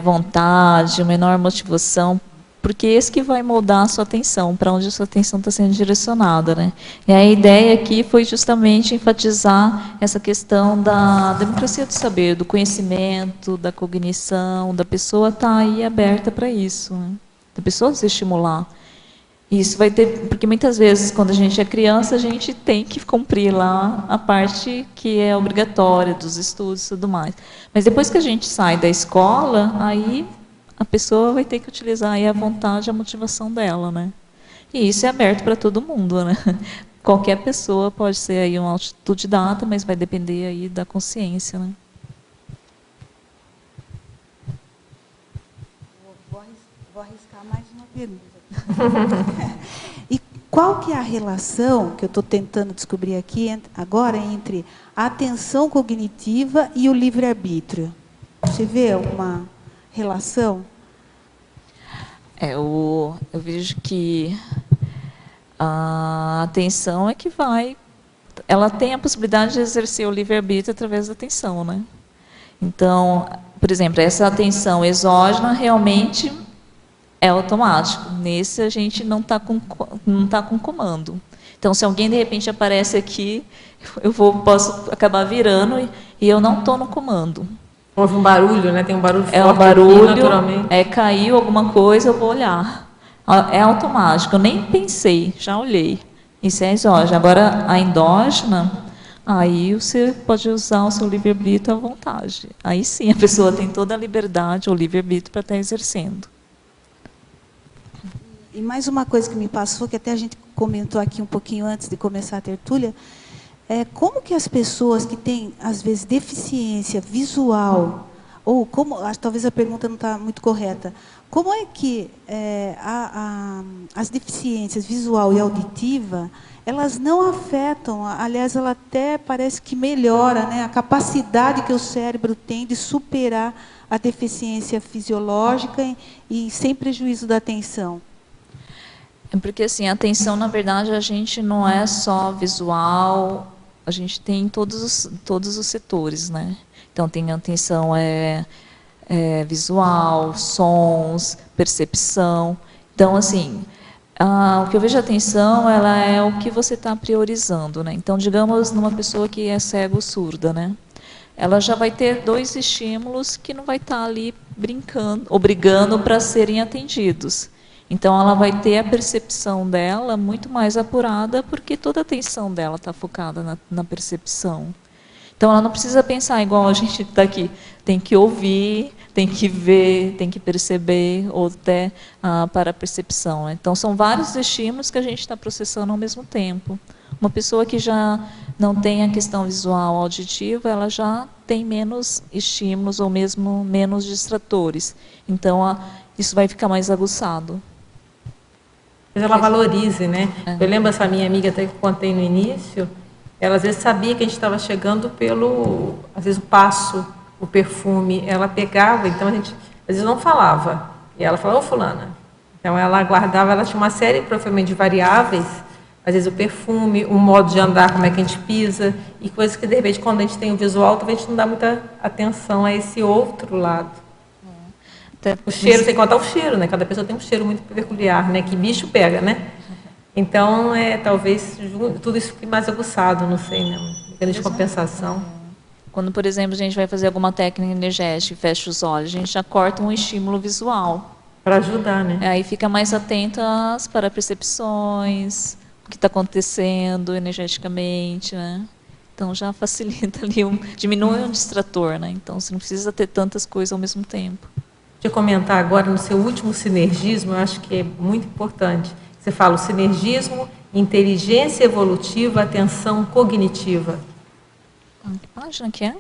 vontade, a menor motivação porque esse que vai moldar a sua atenção, para onde a sua atenção está sendo direcionada, né? E a ideia aqui foi justamente enfatizar essa questão da democracia do saber, do conhecimento, da cognição, da pessoa estar aí aberta para isso, né? Da pessoa se estimular. Isso vai ter, porque muitas vezes, quando a gente é criança, a gente tem que cumprir lá a parte que é obrigatória dos estudos e tudo mais. Mas depois que a gente sai da escola, aí a pessoa vai ter que utilizar aí a vontade, a motivação dela, né? E isso é aberto para todo mundo, né? Qualquer pessoa pode ser aí um autodidata, mas vai depender aí da consciência, né? Vou arriscar mais uma pergunta. E qual que é a relação que eu estou tentando descobrir aqui agora entre a atenção cognitiva e o livre-arbítrio? Você vê alguma relação? Eu vejo que a atenção é que ela tem a possibilidade de exercer o livre-arbítrio através da atenção, né? Então, por exemplo, essa atenção exógena realmente é automático. Nesse a gente não está com comando. Então, se alguém de repente aparece aqui, posso acabar virando e eu não estou no comando. Houve um barulho, né? Tem um barulho forte. É um barulho, aqui, naturalmente. Caiu alguma coisa, eu vou olhar. É automático, eu nem pensei, já olhei. Isso é exógeno. Agora, a endógena, aí você pode usar o seu livre-arbítrio à vontade. Aí sim, a pessoa tem toda a liberdade, o livre-arbítrio para estar exercendo. E mais uma coisa que me passou, que até a gente comentou aqui um pouquinho antes de começar a tertúlia, como que as pessoas que têm, às vezes, deficiência visual, ou como, talvez a pergunta não está muito correta, como é que as deficiências visual e auditiva, elas não afetam, aliás, ela até parece que melhora, né, a capacidade que o cérebro tem de superar a deficiência fisiológica e sem prejuízo da atenção? Porque, assim, a atenção, na verdade, a gente não é só visual, a gente tem todos os setores, né? Então, tem a atenção visual, sons, percepção. Então, assim, o que eu vejo a atenção, ela é o que você está priorizando, né? Então, digamos, numa pessoa que é cego-surda, né? Ela já vai ter 2 estímulos que não vai estar ali brincando, obrigando para serem atendidos. Então, ela vai ter a percepção dela muito mais apurada, porque toda a atenção dela está focada na percepção. Então, ela não precisa pensar igual a gente está aqui. Tem que ouvir, tem que ver, tem que perceber, ou até para a percepção, né? Então, são vários estímulos que a gente está processando ao mesmo tempo. Uma pessoa que já não tem a questão visual auditiva, ela já tem menos estímulos ou mesmo menos distratores. Então, isso vai ficar mais aguçado. Mas ela valorize, né? Eu lembro essa minha amiga, até que eu contei no início, ela às vezes sabia que a gente estava chegando às vezes o passo, o perfume, ela pegava, então a gente às vezes não falava, e ela falava, ô fulana. Então ela guardava, ela tinha uma série provavelmente de variáveis, às vezes o perfume, o modo de andar, como é que a gente pisa, e coisas que de repente quando a gente tem o visual, talvez a gente não dá muita atenção a esse outro lado. O cheiro, sem contar o cheiro, né? Cada pessoa tem um cheiro muito peculiar, né? Que bicho pega, né? Então, talvez tudo isso fique mais aguçado, não sei, né? Grande compensação. Quando, por exemplo, a gente vai fazer alguma técnica energética e fecha os olhos, a gente já corta um estímulo visual. Para ajudar, né? Aí fica mais atento às parapercepções, o que está acontecendo energeticamente, né? Então, já facilita ali, diminui um distrator, né? Então, você não precisa ter tantas coisas ao mesmo tempo. Deixa eu comentar agora no seu último sinergismo, eu acho que é muito importante. Você fala o sinergismo, inteligência evolutiva, atenção cognitiva. Que página que é?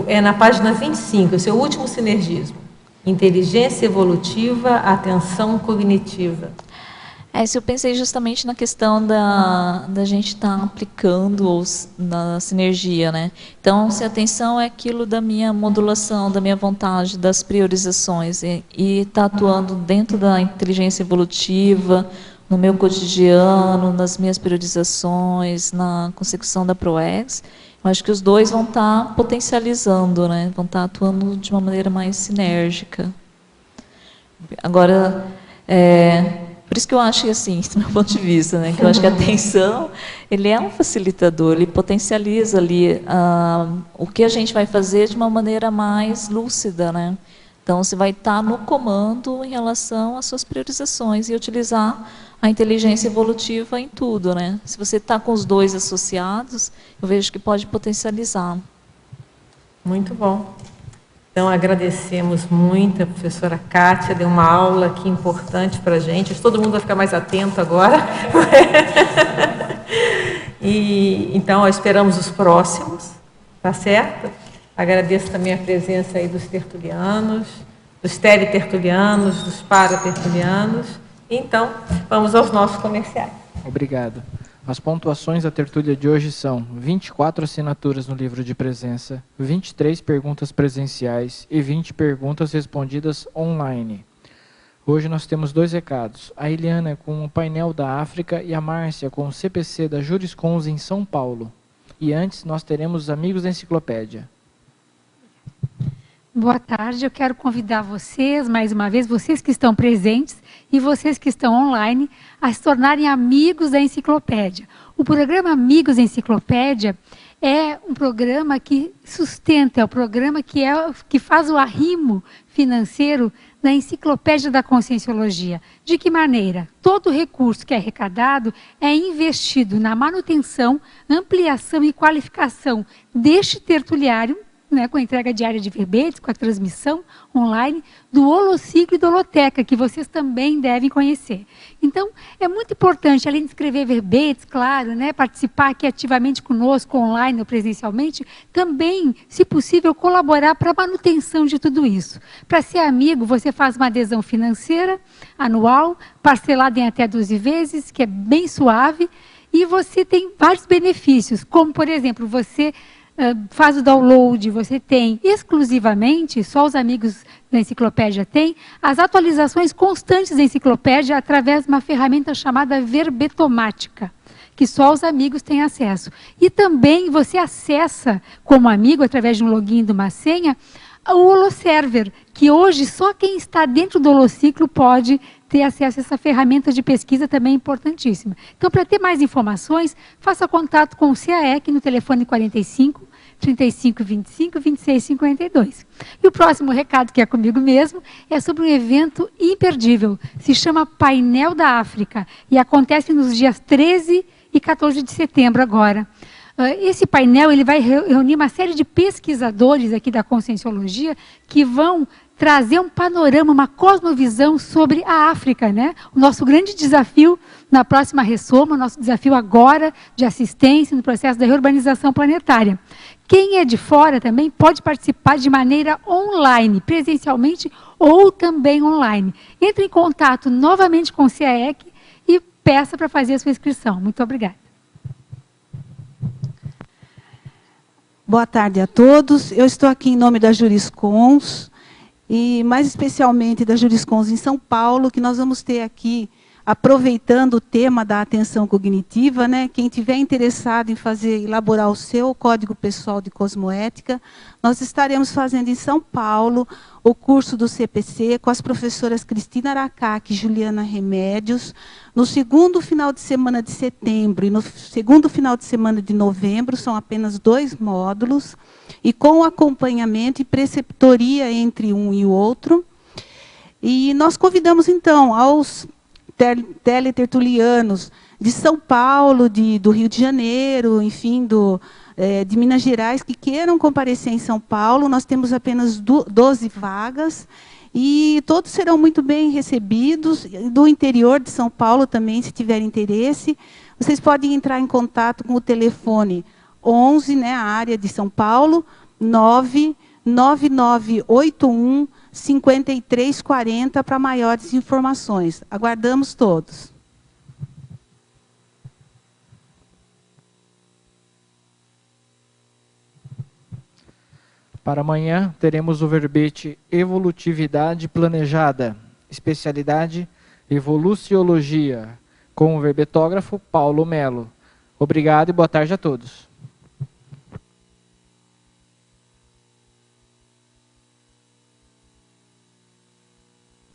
É na página 25, o seu último sinergismo. Inteligência evolutiva, atenção cognitiva. Isso eu pensei justamente na questão da gente estar aplicando na sinergia, né? Então, se a atenção é aquilo da minha modulação, da minha vontade, das priorizações, e está atuando dentro da inteligência evolutiva, no meu cotidiano, nas minhas priorizações, na consecução da ProEx, eu acho que os dois vão estar potencializando, né? Vão estar atuando de uma maneira mais sinérgica. Agora, Por isso que eu acho que, assim, do meu ponto de vista, né, que eu acho que a atenção, ele é um facilitador, ele potencializa ali o que a gente vai fazer de uma maneira mais lúcida, né? Então, você vai estar no comando em relação às suas priorizações e utilizar a inteligência evolutiva em tudo, né? Se você está com os dois associados, eu vejo que pode potencializar. Muito bom. Então, agradecemos muito a professora Kátia, deu uma aula aqui importante para a gente. Acho que todo mundo vai ficar mais atento agora. Então, esperamos os próximos, tá certo? Agradeço também a presença aí dos tertulianos, dos teletertulianos, dos paratertulianos. Então, vamos aos nossos comerciais. Obrigado. As pontuações da tertúlia de hoje são 24 assinaturas no livro de presença, 23 perguntas presenciais e 20 perguntas respondidas online. Hoje nós temos 2 recados. A Eliana com o painel da África e a Márcia com o CPC da Juriscons em São Paulo. E antes nós teremos os amigos da enciclopédia. Boa tarde, eu quero convidar vocês, mais uma vez, vocês que estão presentes e vocês que estão online, a se tornarem amigos da enciclopédia. O programa Amigos da Enciclopédia é um programa que sustenta, é o programa que faz o arrimo financeiro da Enciclopédia da Conscienciologia. De que maneira? Todo recurso que é arrecadado é investido na manutenção, ampliação e qualificação deste tertuliário, né, com a entrega diária de verbetes, com a transmissão online do Holociclo e do Holoteca, que vocês também devem conhecer. Então, é muito importante, além de escrever verbetes, claro, né, participar aqui ativamente conosco, online ou presencialmente, também, se possível, colaborar para a manutenção de tudo isso. Para ser amigo, você faz uma adesão financeira anual, parcelada em até 12 vezes, que é bem suave, e você tem vários benefícios, como, por exemplo, você faz o download, você tem exclusivamente, só os amigos da enciclopédia têm, as atualizações constantes da enciclopédia através de uma ferramenta chamada Verbetomática, que só os amigos têm acesso. E também você acessa, como amigo, através de um login e de uma senha, o Holoserver, que hoje só quem está dentro do Holociclo pode ter acesso a essa ferramenta de pesquisa também importantíssima. Então, para ter mais informações, faça contato com o CAEC no telefone 45 35 25 26 52. E o próximo recado, que é comigo mesmo, é sobre um evento imperdível. Se chama Painel da África e acontece nos dias 13 e 14 de setembro agora. Esse painel ele vai reunir uma série de pesquisadores aqui da Conscienciologia que vão trazer um panorama, uma cosmovisão sobre a África, né? O nosso grande desafio na próxima Ressoma, o nosso desafio agora de assistência no processo da reurbanização planetária. Quem é de fora também pode participar de maneira online, presencialmente ou também online. Entre em contato novamente com o CAEC e peça para fazer a sua inscrição. Muito obrigada. Boa tarde a todos. Eu estou aqui em nome da Juriscons, e mais especialmente da Juriscons em São Paulo, que nós vamos ter aqui, aproveitando o tema da atenção cognitiva, né? Quem tiver interessado em elaborar o seu código pessoal de cosmoética, nós estaremos fazendo em São Paulo o curso do CPC com as professoras Cristina Aracaque e Juliana Remédios, no segundo final de semana de setembro e no segundo final de semana de novembro, são apenas 2 módulos, e com acompanhamento e preceptoria entre um e o outro. E nós convidamos, então, aos teletertulianos de São Paulo, do Rio de Janeiro, enfim, de Minas Gerais, que queiram comparecer em São Paulo. Nós temos apenas 12 vagas, e todos serão muito bem recebidos. Do interior de São Paulo também, se tiver interesse, vocês podem entrar em contato com o telefone 11, né, a área de São Paulo, 99981 5340 para maiores informações. Aguardamos todos. Para amanhã, teremos o verbete Evolutividade Planejada, especialidade Evoluciologia, com o verbetógrafo Paulo Melo. Obrigado e boa tarde a todos.